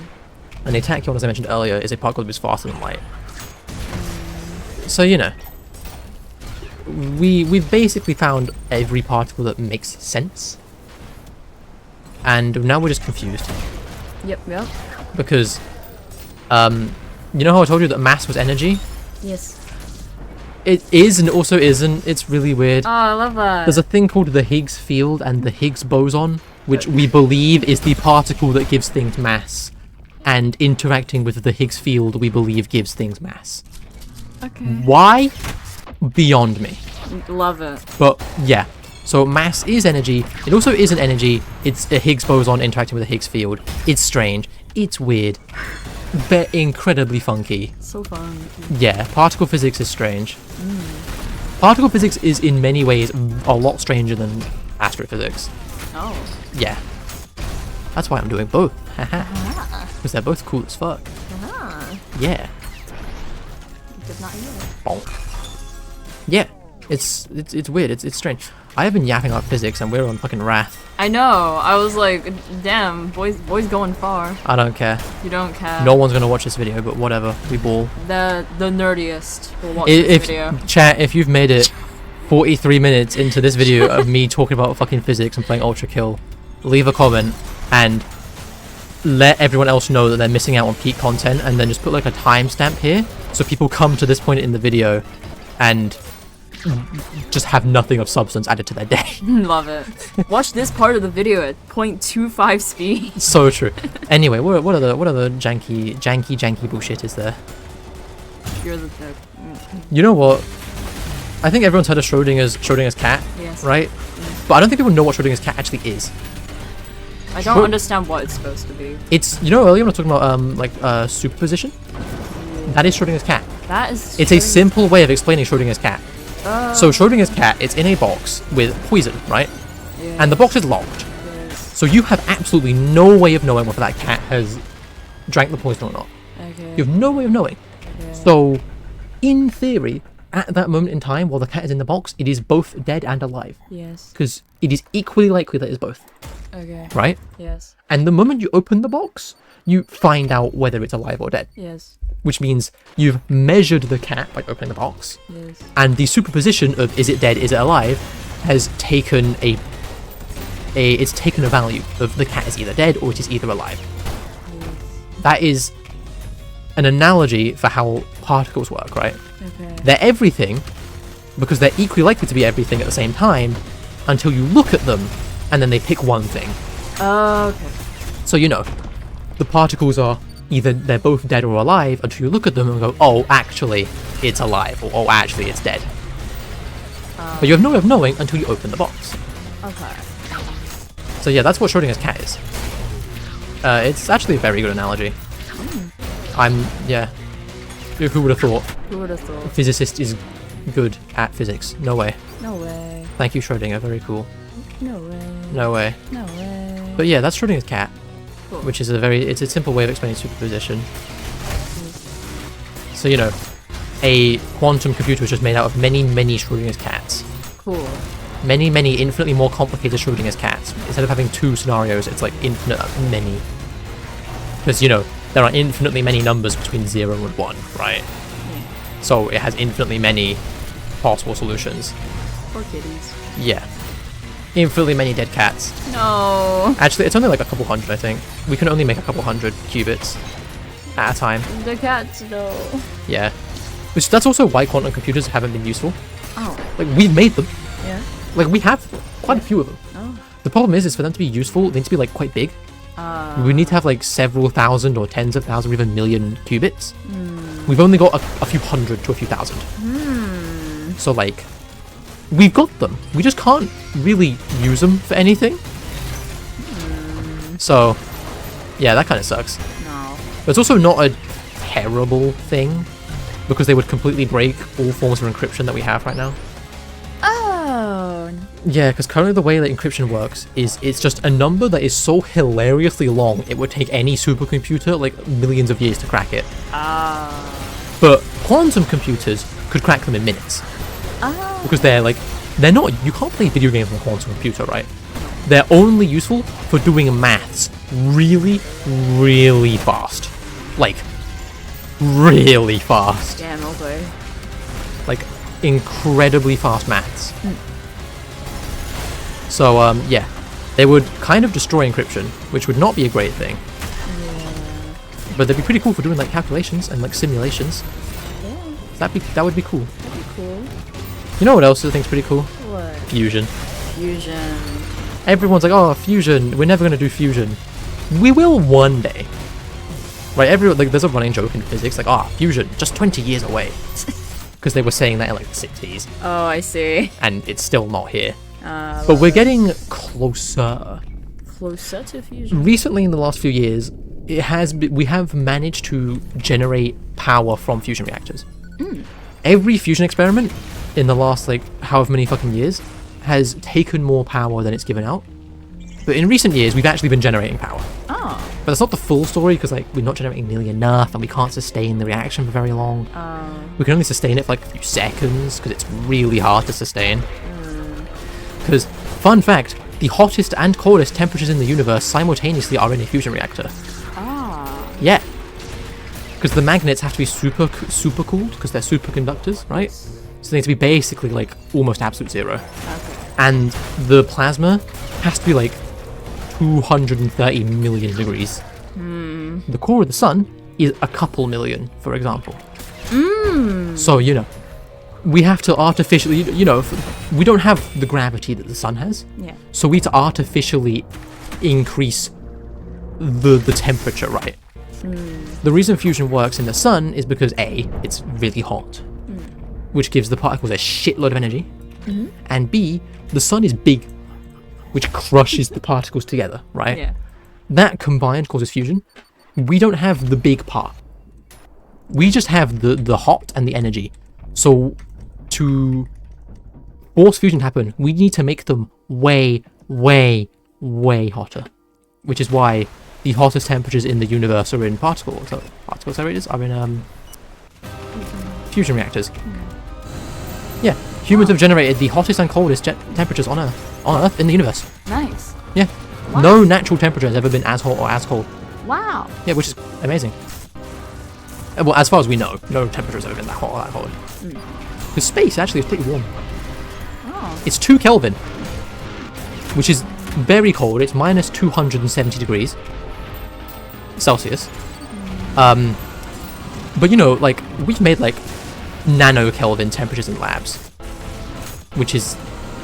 a tachyon, as I mentioned earlier, is a particle that moves faster than light. So, you know, we've basically found every particle that makes sense. And now we're just confused. Yep. Because, you know how I told you that mass was energy? Yes. It is and also isn't. It's really weird. Oh, I love that. There's a thing called the Higgs field and the Higgs boson, which we believe is the particle that gives things mass. And interacting with the Higgs field, we believe, gives things mass. Okay. Why? Beyond me. Love it. But, yeah. So mass is energy. It also isn't energy. It's a Higgs boson interacting with a Higgs field. It's strange. It's weird. But incredibly funky. So fun. Yeah, particle physics is strange. Particle physics is in many ways a lot stranger than astrophysics. Oh. Yeah. That's why I'm doing both. Because they're both cool as fuck. Yeah. Did not hear it. Bonk. Yeah. It's weird. It's strange. I have been yapping about physics and we're on fucking Wrath. I know. I was like, damn, boys going far. I don't care. You don't care. No one's gonna watch this video, but whatever. We ball. The nerdiest will watch this video. Chat, if you've made it 43 minutes into this video of me talking about fucking physics and playing Ultrakill, leave a comment and let everyone else know that they're missing out on peak content, and then just put like a timestamp here so people come to this point in the video and just have nothing of substance added to their day. Love it. Watch this part of the video at 0.25 speed. So true. Anyway, what other janky bullshit is there? You're the You know what? I think everyone's heard of Schrodinger's cat, yes. right? But I don't think people know what Schrodinger's cat actually is. I don't understand what it's supposed to be. It's, you know, earlier when I was talking about superposition. That is Schrodinger's cat. That is. It's a simple way of explaining Schrodinger's cat. So Schrodinger's cat, it's in a box with poison, right? Yes. And the box is locked. Yes. So you have absolutely no way of knowing whether that cat has drank the poison or not. Okay. You have no way of knowing. Okay. So, in theory, at that moment in time, while the cat is in the box, it is both dead and alive. Yes. Because it is equally likely that it's both, Okay. right? Yes. And the moment you open the box, you find out whether it's alive or dead. Yes. Which means you've measured the cat by opening the box, Yes. and the superposition of is it dead, is it alive, has taken it's taken a value of the cat is either dead or it is either alive. Yes. That is an analogy for how particles work, right? Okay. They're everything because they're equally likely to be everything at the same time until you look at them and then they pick one thing. Okay. So, the particles are either they're both dead or alive until you look at them and go, oh, actually, it's alive, or oh, actually, it's dead. But you have no way of knowing until you open the box. Okay. So yeah, that's what Schrodinger's cat is. It's actually a very good analogy. Yeah. Who would have thought? Who would have thought? A physicist is good at physics. No way. No way. Thank you, Schrodinger. Very cool. No way. No way. No way. But yeah, that's Schrodinger's cat, Cool. which is it's a simple way of explaining superposition. So, a quantum computer is just made out of many, many Schrodinger's cats. Cool. Many, many infinitely more complicated Schrodinger's cats. Instead of having 2 scenarios, it's like infinite many. Because, there are infinitely many numbers between 0 and 1, right? Yeah. So it has infinitely many possible solutions. Poor kitties. Yeah. Infinitely many dead cats. No. Actually, it's only like a couple hundred, I think. We can only make a couple hundred qubits at a time. The cats, though. Yeah. Which that's also why quantum computers haven't been useful. Oh. Like, we've made them. Yeah. Like, we have quite a few of them. Oh. The problem is for them to be useful, they need to be, like, quite big. We need to have, like, several thousand or tens of thousands or even million qubits. We've only got a few hundred to a few thousand. So, like, we've got them. We just can't really use them for anything. So, yeah, that kind of sucks. No. But it's also not a terrible thing, because they would completely break all forms of encryption that we have right now. Oh. Yeah, because currently the way that encryption works is it's just a number that is so hilariously long it would take any supercomputer like millions of years to crack it. But quantum computers could crack them in minutes. Because they're not, you can't play video games on a quantum computer, right? They're only useful for doing maths really, really fast. Like, really fast. Damn, okay. Like, incredibly fast maths. So, yeah. They would kind of destroy encryption, which would not be a great thing. Yeah. But they'd be pretty cool for doing, like, calculations and, like, simulations. Yeah. That would be cool. That'd be cool. You know what else I think's pretty cool? What? Fusion. Fusion. Everyone's like, oh, fusion. We're never going to do fusion. We will one day. Right, there's a running joke in physics, like, fusion, just 20 years away. Because they were saying that in, like, the 60s. Oh, I see. And it's still not here. But we're getting closer. Closer to fusion? Recently, in the last few years, we have managed to generate power from fusion reactors. Every fusion experiment in the last, like, however many fucking years has taken more power than it's given out. But in recent years, we've actually been generating power. Oh. But that's not the full story, because, like, we're not generating nearly enough, and we can't sustain the reaction for very long. We can only sustain it for, like, a few seconds, because it's really hard to sustain. Because, fun fact, the hottest and coldest temperatures in the universe simultaneously are in a fusion reactor. Yeah. Because the magnets have to be super cooled, because they're superconductors, right? So they need to be basically, like, almost absolute zero. Okay. And the plasma has to be, like, 230 million degrees. The core of the sun is a couple million, for example. So, we have to artificially, we don't have the gravity that the sun has. Yeah. So we need to artificially increase the temperature, right? The reason fusion works in the sun is because A, it's really hot, which gives the particles a shitload of energy, and B, the sun is big, which crushes the particles together, right? Yeah. That combined causes fusion. We don't have the big part. We just have the hot and the energy. So to force fusion to happen, we need to make them way, way, way hotter. Which is why the hottest temperatures in the universe are in particle accelerators, are in fusion reactors. Yeah, humans have generated the hottest and coldest temperatures on Earth in the universe. Nice. Yeah. Wow. No natural temperature has ever been as hot or as cold. Wow. Yeah, which is amazing. Well, as far as we know, no temperature has ever been that hot or that cold. Because space actually is pretty warm. Oh. It's 2 Kelvin, which is very cold. It's minus 270 degrees Celsius. But like, we've made like nano-Kelvin temperatures in labs, which is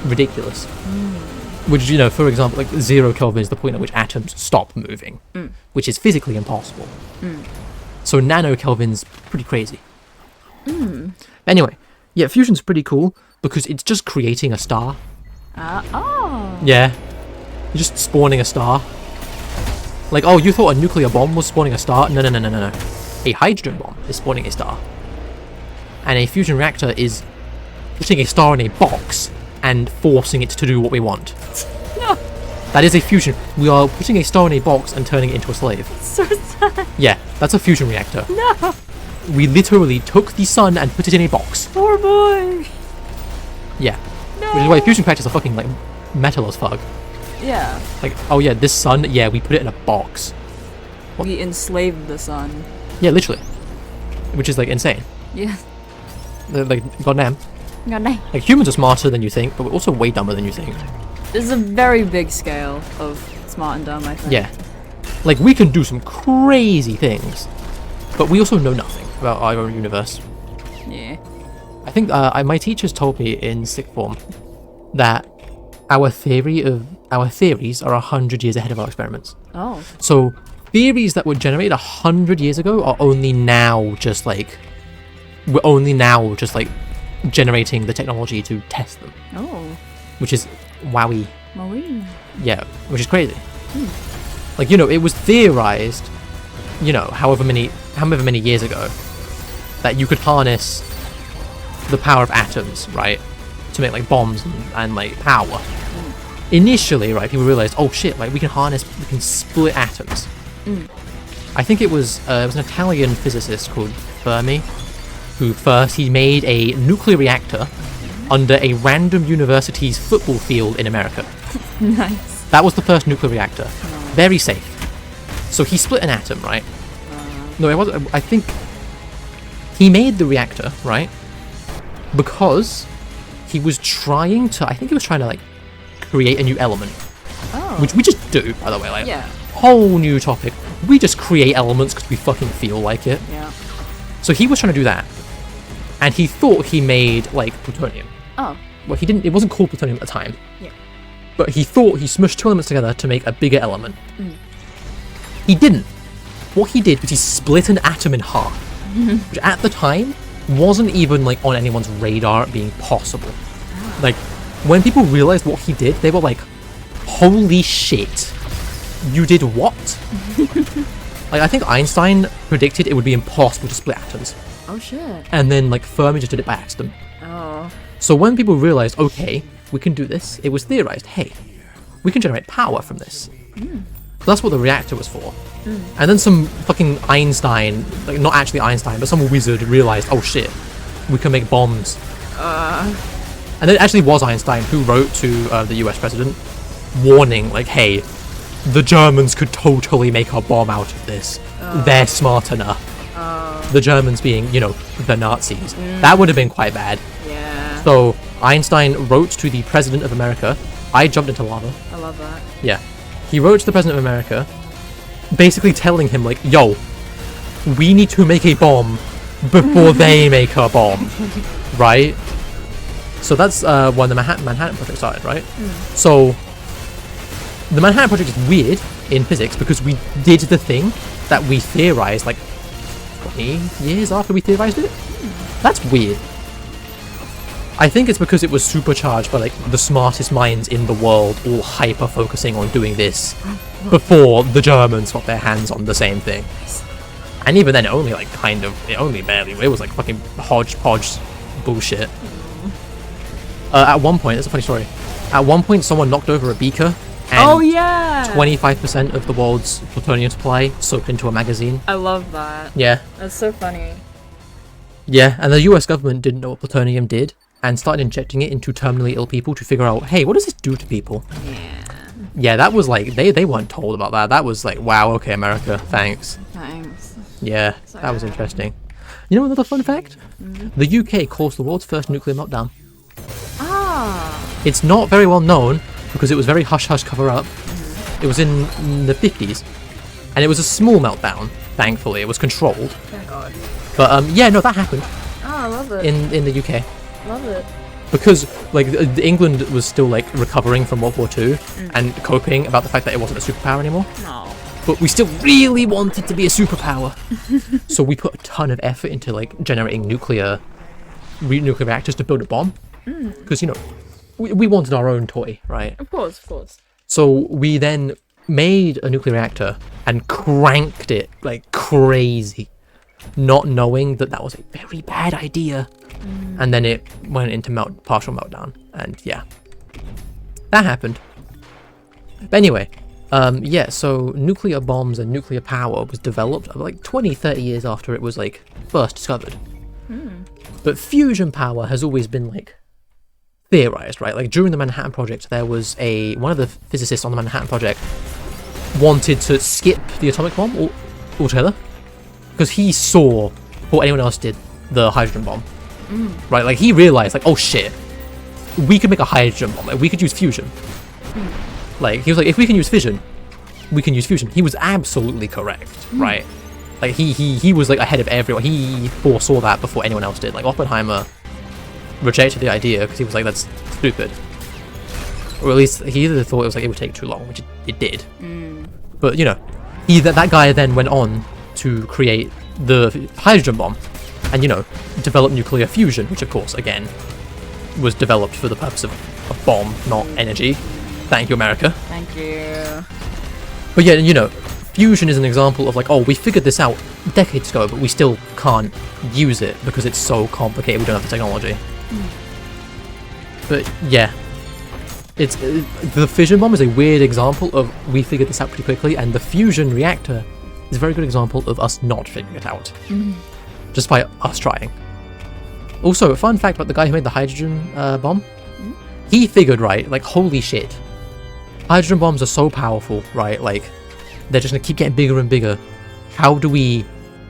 ridiculous. Which, you know, for example, like 0 Kelvin is the point at which atoms stop moving, which is physically impossible. So nano-Kelvin's pretty crazy. Anyway, yeah, fusion's pretty cool because it's just creating a star. Oh. Yeah, you're just spawning a star. Like, oh, you thought a nuclear bomb was spawning a star? No, no, no, no, no, no. A hydrogen bomb is spawning a star. And a fusion reactor is putting a star in a box and forcing it to do what we want. No. That is a fusion. We are putting a star in a box and turning it into a slave. So sad. Yeah, that's a fusion reactor. No. We literally took the sun and put it in a box. Poor boy. Yeah. No. Which is why fusion reactors are fucking, like, metal as fuck. Yeah. Like, oh yeah, this sun, yeah, we put it in a box. We enslaved the sun. Yeah, literally. Which is, like, insane. Yeah. Like, goddamn. God dang. Like, humans are smarter than you think, but we're also way dumber than you think. There's a very big scale of smart and dumb, I think. Yeah. Like, we can do some crazy things, but we also know nothing about our own universe. Yeah. I think my teachers told me in sixth form that our theories are 100 years ahead of our experiments. Oh. So theories that were generated 100 years ago are only now just like generating the technology to test them. Oh. Which is wowie. Marie. Yeah, which is crazy. Like, you know, it was theorized, you know, however many years ago, that you could harness the power of atoms, right, to make like bombs and like power. Initially, right, people realized, oh shit, like we can split atoms. I think it was an Italian physicist called Fermi who he made a nuclear reactor under a random university's football field in America. Nice. That was the first nuclear reactor. Very safe. So he split an atom, right? No, it wasn't. I think he made the reactor, right? Because he was trying to, like, create a new element. Oh. Which we just do, by the way. Like, Yeah. whole new topic. We just create elements because we fucking feel like it. Yeah. So he was trying to do that. And he thought he made, like, plutonium. Oh. Well, he didn't, it wasn't called plutonium at the time. Yeah. But he thought he smushed two elements together to make a bigger element. He didn't. What he did was he split an atom in half. Which at the time wasn't even, like, on anyone's radar being possible. Like, when people realized what he did, they were like, holy shit, you did what? Like, I think Einstein predicted it would be impossible to split atoms. Oh shit. And then, like, Fermi just did it by accident. Oh. So when people realized, okay, we can do this, it was theorized, hey, we can generate power from this. So that's what the reactor was for. And then some fucking Einstein, like, not actually Einstein, but some wizard realized, oh shit, we can make bombs. And it actually was Einstein who wrote to the US president warning, like, hey, the Germans could totally make a bomb out of this. They're smart enough. The Germans being, you know, the Nazis. That would have been quite bad. Yeah. So Einstein wrote to the President of America. I jumped into lava. I love that. Yeah. He wrote to the President of America, basically telling him, like, yo, we need to make a bomb before they make a bomb. Right? So that's when the Manhattan Project started, right? So the Manhattan Project is weird in physics because we did the thing that we theorized, like, 20 years after we theorized it. That's weird. I think it's because it was supercharged by, like, the smartest minds in the world all hyper-focusing on doing this before the Germans got their hands on the same thing. And even then, it only, like, it was, like, fucking hodgepodge bullshit. At one point, that's a funny story, at one point someone knocked over a beaker and Oh yeah. 25% of the world's plutonium supply soaked into a magazine. I love that. Yeah. That's so funny. Yeah, and the US government didn't know what plutonium did and started injecting it into terminally ill people to figure out, hey, what does this do to people? Yeah. Yeah, that was like, they weren't told about that. That was like, wow, okay, America, thanks. Thanks. Yeah, that was interesting. You know another fun fact? The UK caused the world's first nuclear meltdown. Ah. It's not very well known because it was very hush-hush cover-up. It was in the 50s. And it was a small meltdown, thankfully. It was controlled. Thank God. But, yeah, no, that happened. Oh, I love it. in the UK. Love it. Because like England was still like recovering from World War II and coping about the fact that it wasn't a superpower anymore. No. But we still really wanted to be a superpower. So we put a ton of effort into like generating nuclear reactors to build a bomb. Because you know, we wanted our own toy, right? Of course, of course. So we then made a nuclear reactor and cranked it like crazy, not knowing that that was a very bad idea. And then it went into partial meltdown, and yeah, that happened. But anyway, yeah, so nuclear bombs and nuclear power was developed like 20-30 years after it was like first discovered. But fusion power has always been like theorized, right? Like during the Manhattan Project, there was one of the physicists on the Manhattan Project wanted to skip the atomic bomb altogether because he saw, before anyone else did, the hydrogen bomb. Right, like he realized, like, oh shit, we could make a hydrogen bomb. Like we could use fusion. Like he was like, if we can use fission, we can use fusion. He was absolutely correct, right? Like he was like ahead of everyone. He foresaw that before anyone else did. Like Oppenheimer rejected the idea because he was like, that's stupid. Or at least he either thought it was like it would take too long, which it did. But you know, that guy then went on to create the hydrogen bomb. And, you know, develop nuclear fusion, which, of course, again, was developed for the purpose of a bomb, not energy. Thank you, America. Thank you. But yeah, you know, fusion is an example of like, oh, we figured this out decades ago, but we still can't use it because it's so complicated, we don't have the technology. But yeah, it's the fission bomb is a weird example of we figured this out pretty quickly, and the fusion reactor is a very good example of us not figuring it out. Just by us trying. Also, a fun fact about the guy who made the hydrogen bomb. He figured, right, like, holy shit. Hydrogen bombs are so powerful, right? Like, they're just gonna keep getting bigger and bigger. How do we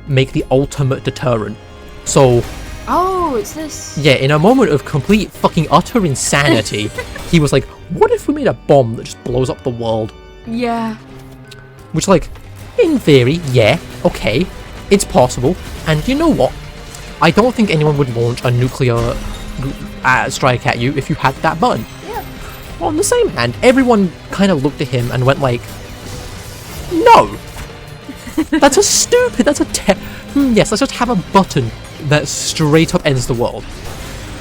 make the ultimate deterrent? So... Oh, it's this. Yeah, in a moment of complete fucking utter insanity, he was like, what if we made a bomb that just blows up the world? Yeah. Which, like, in theory, yeah, okay. It's possible, and you know what? I don't think anyone would launch a nuclear strike at you if you had that button. Yeah. Well, on the same hand, everyone kind of looked at him and went like, no! That's yes, let's just have a button that straight up ends the world.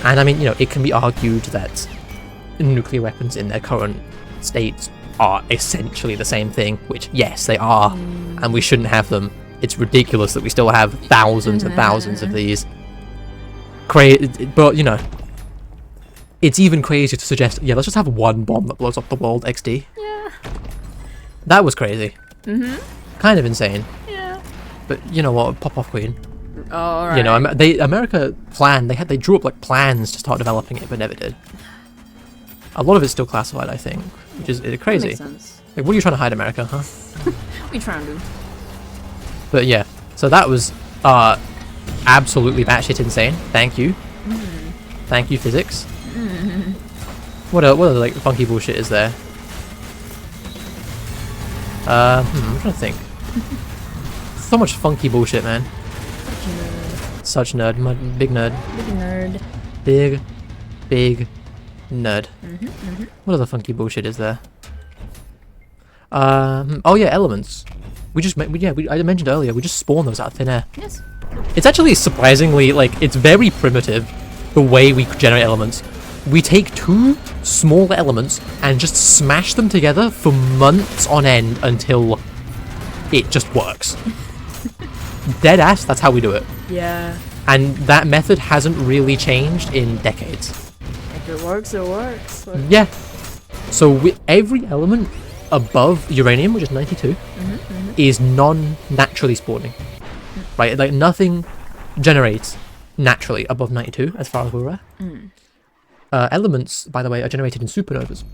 And I mean, you know, it can be argued that nuclear weapons in their current states are essentially the same thing, which, yes, they are, and we shouldn't have them. It's ridiculous that we still have thousands and thousands of these. But, you know, it's even crazier to suggest, yeah, let's just have one bomb that blows up the world, XD. Yeah. That was crazy. Kind of insane. Yeah. But, you know what, pop off queen. Oh, alright. You know, America planned, they drew up, like, plans to start developing it, but never did. A lot of it's still classified, I think, which is crazy. That makes sense. Like, what are you trying to hide, America, huh? What are you trying to do? But yeah, so that was absolutely batshit insane. Thank you. Thank you, physics. What other like funky bullshit is there? I'm trying to think. So much funky bullshit, man. Such nerd. Big nerd. Big nerd. Big nerd. What other funky bullshit is there? Oh yeah, elements. I mentioned earlier, we just spawn those out of thin air. Yes. It's actually surprisingly, like, it's very primitive, the way we generate elements. We take two small elements and just smash them together for months on end until it just works. Dead ass, that's how we do it. Yeah. And that method hasn't really changed in decades. If it works, it works. Like... Yeah. So every element above uranium, which is 92, is non-naturally spawning. Right? Like, nothing generates naturally above 92, as far as we're aware. Elements, by the way, are generated in supernovas.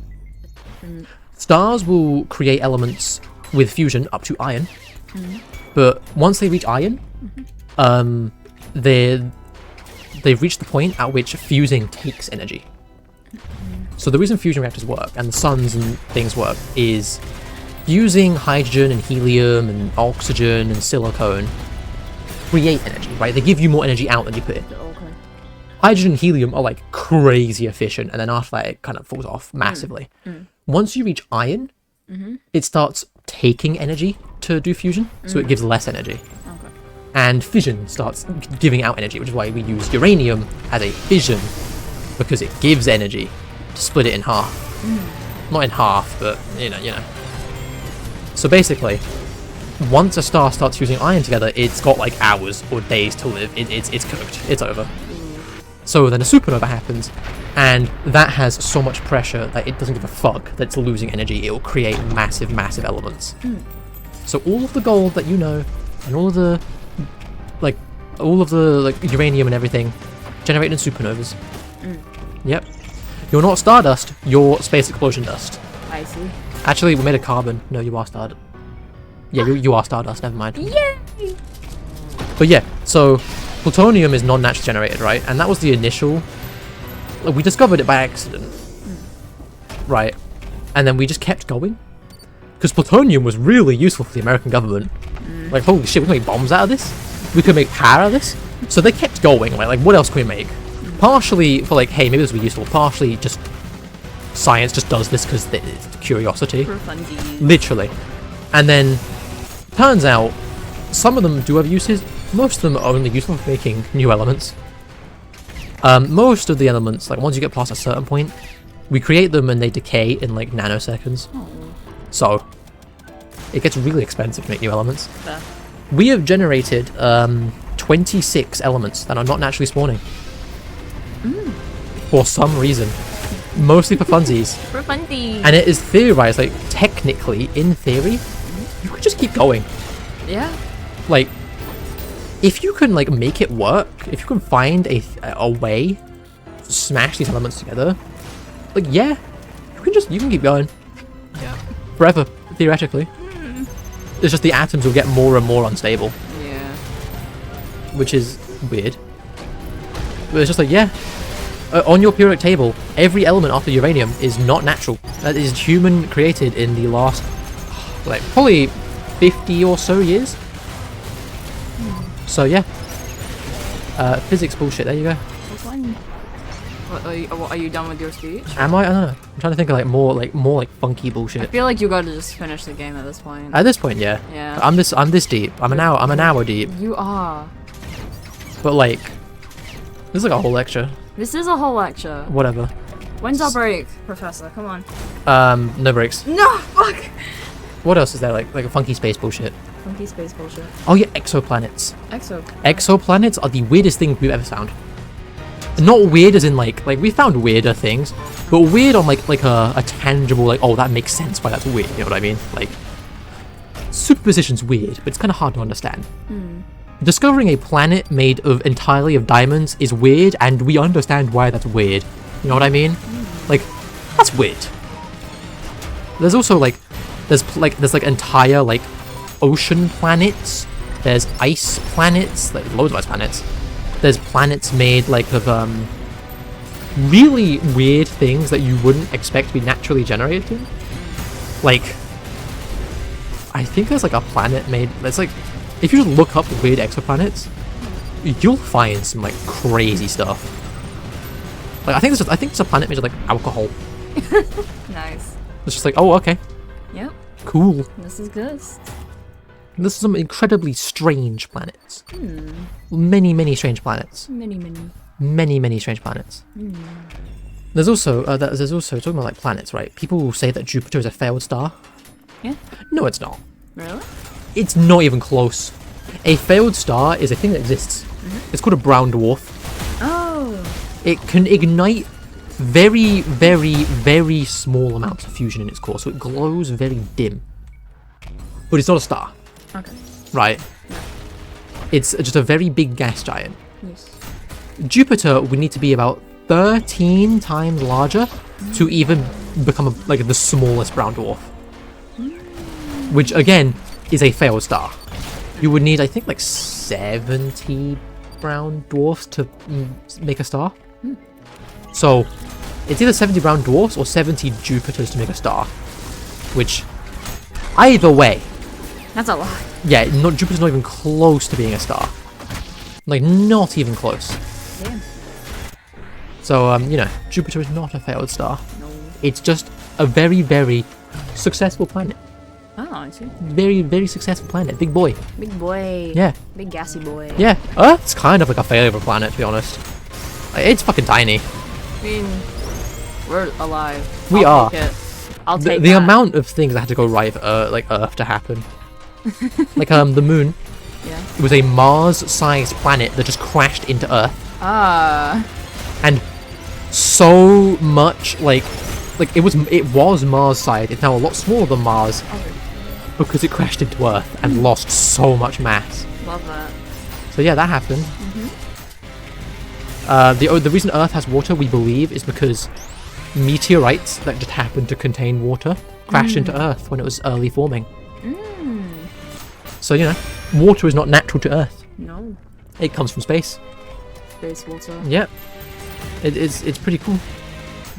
Stars will create elements with fusion up to iron, but once they reach iron, they've reached the point at which fusing takes energy. So the reason fusion reactors work, and the suns and things work, is using hydrogen and helium and oxygen and silicone create energy, right? They give you more energy out than you put in. Okay. Hydrogen and helium are like crazy efficient, and then after that it kind of falls off massively. Once you reach iron, it starts taking energy to do fusion, so it gives less energy. Okay. And fission starts giving out energy, which is why we use uranium as a fission, because it gives energy to split it in half. Not in half, but you know. So basically, once a star starts fusing iron together, it's got like hours or days to live. It's cooked. It's over. So then a supernova happens, and that has so much pressure that it doesn't give a fuck that it's losing energy. It will create massive, massive elements. So all of the gold that you know, and all of the uranium and everything, generated in supernovas. Yep. You're not stardust. You're space explosion dust. I see. Actually, we made a carbon. No, you are stardust. Yeah, you are stardust. Never mind. Yay! But yeah, so plutonium is non-naturally generated, right? And that was the initial. Like, we discovered it by accident, right? And then we just kept going because plutonium was really useful for the American government. Like, holy shit, we can make bombs out of this. We could make power out of this. So they kept going, right? Like, what else can we make? Partially for like, hey, maybe this will be useful. Partially just science just does this because it's curiosity. For funsies. Literally. And then turns out some of them do have uses. Most of them are only useful for making new elements. Most of the elements, like once you get past a certain point, we create them and they decay in like nanoseconds. So it gets really expensive to make new elements. Fair. We have generated 26 elements that are not naturally spawning. For some reason. Mostly for funsies. For funsies. And it is theorized, like technically, in theory, you could just keep going. Yeah. Like, if you can like make it work, if you can find a way to smash these elements together, like yeah, you can keep going. Yeah. Forever, theoretically. It's just the atoms will get more and more unstable. Yeah. Which is weird. But it's just like, yeah. On your periodic table, every element after uranium is not natural. That is human created in the last, like, probably 50 or so years. So yeah. Physics bullshit, there you go. Which one? What, are you done with your speech? Am I? I don't know. I'm trying to think of like more funky bullshit. I feel like you gotta just finish the game at this point. At this point, yeah. Yeah. I'm this deep. I'm an hour deep. You are. But like, this is like a whole lecture. This is a whole lecture. Whatever. When's our break, Professor? Come on. No breaks. No, fuck! What else is there? Like a funky space bullshit. Funky space bullshit. Oh yeah, exoplanets. Exoplanets. Exoplanets are the weirdest thing we've ever found. Not weird as in like we found weirder things, but weird on like a tangible, like, oh, that makes sense why that's weird, you know what I mean? Like, superposition's weird, but it's kind of hard to understand. Discovering a planet made entirely of diamonds is weird, and we understand why that's weird. You know what I mean? Like, that's weird. There's also like, there's entire like ocean planets. There's ice planets, like loads of ice planets. There's planets made like of really weird things that you wouldn't expect to be naturally generated. Like, I think there's like a planet made. That's like, if you just look up weird exoplanets, you'll find some like crazy stuff. Like, I think it's a planet made of like alcohol. Nice. It's just like, oh, okay, Yep. cool. This is good. There's some incredibly strange planets. Many strange planets. Many strange planets. There's also talking about like planets, right? People will say that Jupiter is a failed star. Yeah. No, it's not. Really? It's not even close. A failed star is a thing that exists. It's called a brown dwarf. Oh. It can ignite very small amounts of fusion in its core, so it glows very dim. But it's not a star. Okay. Right? It's just a very big gas giant. Yes. Jupiter would need to be about 13 times larger to even become like the smallest brown dwarf. Which again is a failed star. You would need, I think, like 70 brown dwarfs to make a star. So it's either 70 brown dwarfs or 70 Jupiters to make a star. Which, either way, That's a lot. yeah, Jupiter's not even close to being a star. Like, not even close. Damn. So, you know, Jupiter is not a failed star. No. It's just a very, very successful planet. Oh, I see. Very, very successful planet. Big boy. Big boy. Yeah. Big gassy boy. Yeah. Earth's kind of like a failure of a planet, to be honest. Like, it's fucking tiny. I mean, we're alive. We I'll are. take it. I'll take The that. amount of things that had to go right for like Earth to happen. Like the moon. Yeah. It was a Mars-sized planet that just crashed into Earth. Ah. And so much like it was Mars-sized. It's now a lot smaller than Mars because it crashed into Earth and lost so much mass. Love that. So yeah, that happened. The reason Earth has water, we believe, is because meteorites that just happened to contain water crashed into Earth when it was early forming. So, you know, water is not natural to Earth. No. It comes from space. Space water. Yep. It's pretty cool.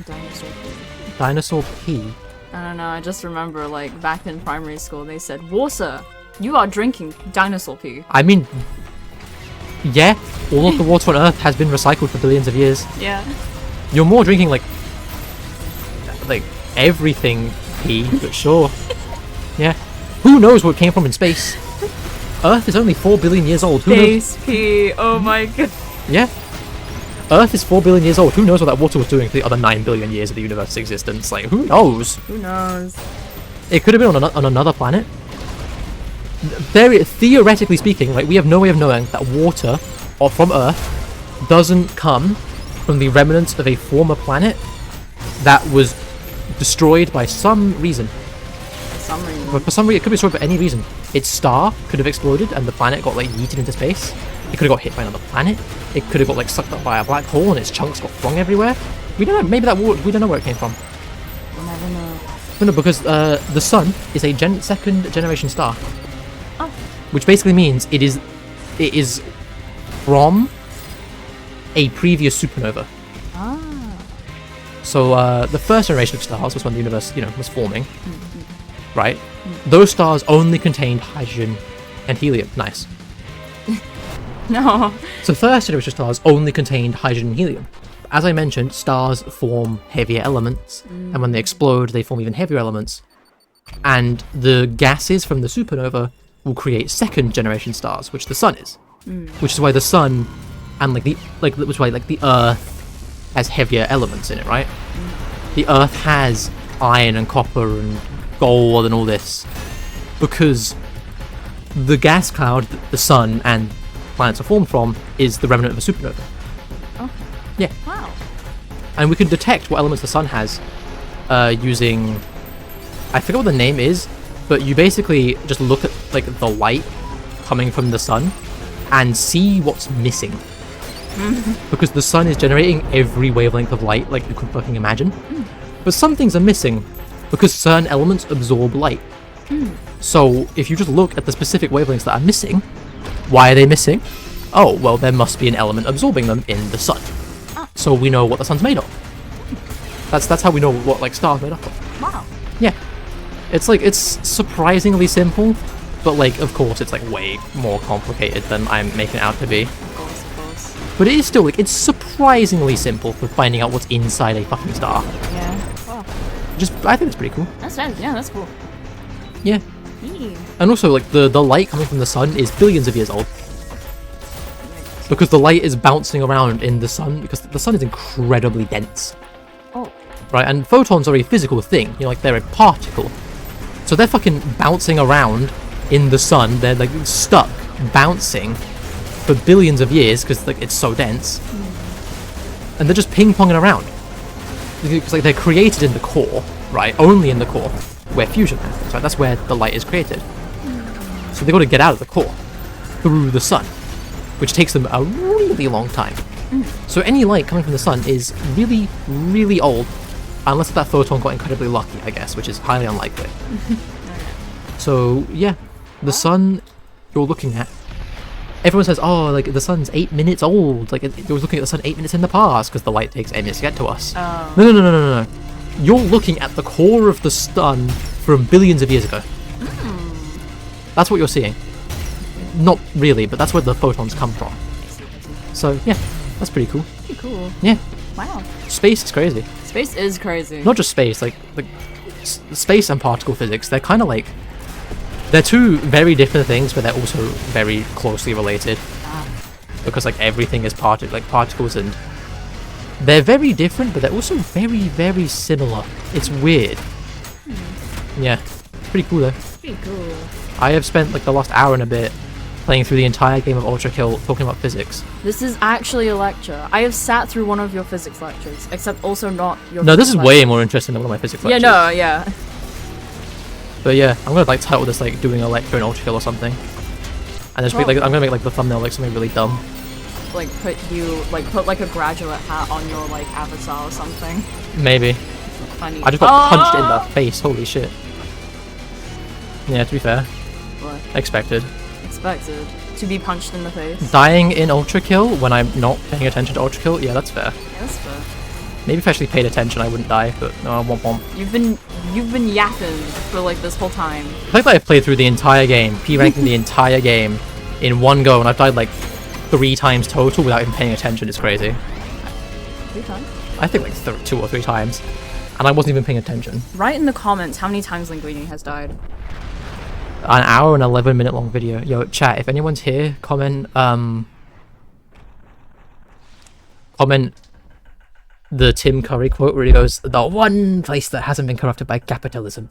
Dinosaur pee. Dinosaur pee. I don't know, I just remember, like, back in primary school, they said, water, you are drinking dinosaur pee. I mean, yeah, all of the water on Earth has been recycled for billions of years. Yeah. You're more drinking, like everything pee, but sure. Yeah. Who knows what came from in space? Earth is only 4 billion years old. Who knows? Space pee, oh my god. Yeah. Earth is 4 billion years old. Who knows what that water was doing for the other 9 billion years of the universe's existence? Like, who knows? Who knows? It could have been on another planet. Theoretically speaking, like, we have no way of knowing that water from Earth doesn't come from the remnants of a former planet that was destroyed by some reason. Some reason. But for some reason, it could be destroyed for any reason. Its star could have exploded and the planet got like yeeted into space. It could have got hit by another planet. It could have got like sucked up by a black hole and its chunks got flung everywhere. We don't know. Maybe that water, we don't know where it came from. We'll never know. No, because the sun is a second generation star. Oh. Which basically means it is from a previous supernova. Ah. So the first generation of stars was when the universe, you know, was forming. Right? Those stars only contained hydrogen and helium. Nice. No. So first generation stars only contained hydrogen and helium. As I mentioned, stars form heavier elements, and when they explode, they form even heavier elements. And the gases from the supernova will create second generation stars, which the sun is. Which is why the sun and which is why the Earth has heavier elements in it, right? The Earth has iron and copper and gold and all this because the gas cloud that the sun and planets are formed from is the remnant of a supernova. Oh. Yeah. Wow. And we can detect what elements the sun has using, I forget what the name is, but you basically just look at like the light coming from the sun and see what's missing. Because the sun is generating every wavelength of light like you could fucking imagine. But some things are missing because certain elements absorb light. So if you just look at the specific wavelengths that are missing, why are they missing? Oh, well, there must be an element absorbing them in the sun. So we know what the sun's made of. That's how we know what like stars are made up of. Wow. Yeah. It's surprisingly simple, but like of course it's like way more complicated than I'm making it out to be. Of course. But it is still like it's surprisingly simple for finding out what's inside a fucking star. Yeah. Wow. I think it's pretty cool. That's nice. Yeah, that's cool. Yeah. Yeah. And also like the light coming from the sun is billions of years old. Because the light is bouncing around in the sun because the sun is incredibly dense. Oh. Right, and photons are a physical thing, you know, like they're a particle. So they're fucking bouncing around in the sun, they're like stuck bouncing for billions of years because like it's so dense. And they're just ping-ponging around. Because like they're created in the core, right, only in the core, where fusion happens, right, that's where the light is created. So they've got to get out of the core through the sun, which takes them a really long time. So any light coming from the sun is really, really old, unless that photon got incredibly lucky, I guess, which is highly unlikely. So yeah, the sun you're looking at, everyone says, oh, like the sun's 8 minutes old, like you're looking at the sun 8 minutes in the past, because the light takes 8 minutes to get to us. Oh. No. You're looking at the core of the sun from billions of years ago. That's what you're seeing. Not really, but that's where the photons come from. So yeah, that's pretty cool. Pretty cool. Yeah. Wow. Space is crazy. Space is crazy. Not just space, like space and particle physics. They're kind of like they're two very different things, but they're also very closely related. Because like everything is particles, and they're very different, but they're also very, very similar. It's weird. Yeah, pretty cool though. Pretty cool. I have spent like the last hour and a bit playing through the entire game of Ultrakill, talking about physics. This is actually a lecture. I have sat through one of your physics lectures, except also not your. No, this is physics way lecture. more interesting than one of my physics Yeah, lectures. no, yeah. But yeah, I'm gonna like title this like doing a lecture in Ultrakill or something, and just make like I'm gonna make like the thumbnail like something really dumb. Like put a graduate hat on your like avatar or something. Maybe. Funny. I just got punched in the face. Holy shit. Yeah, to be fair, What? expected. Expected to be punched in the face. Dying in Ultrakill when I'm not paying attention to Ultrakill. Yeah, that's fair. Yeah, that's fair. Maybe if I actually paid attention, I wouldn't die. But no, I womp womp. You've been yapping for like this whole time. The fact that I've played through the entire game, P-ranking the entire game in one go, and I've died like 3 times total without even paying attention is crazy. 3 times? I think like 2 or 3 times, and I wasn't even paying attention. Write in the comments how many times Linguini has died. An hour and 11-minute long video. Yo, chat, if anyone's here, comment the Tim Curry quote where he goes, "The one place that hasn't been corrupted by capitalism.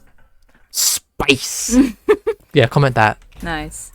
Space." Yeah, comment that. Nice.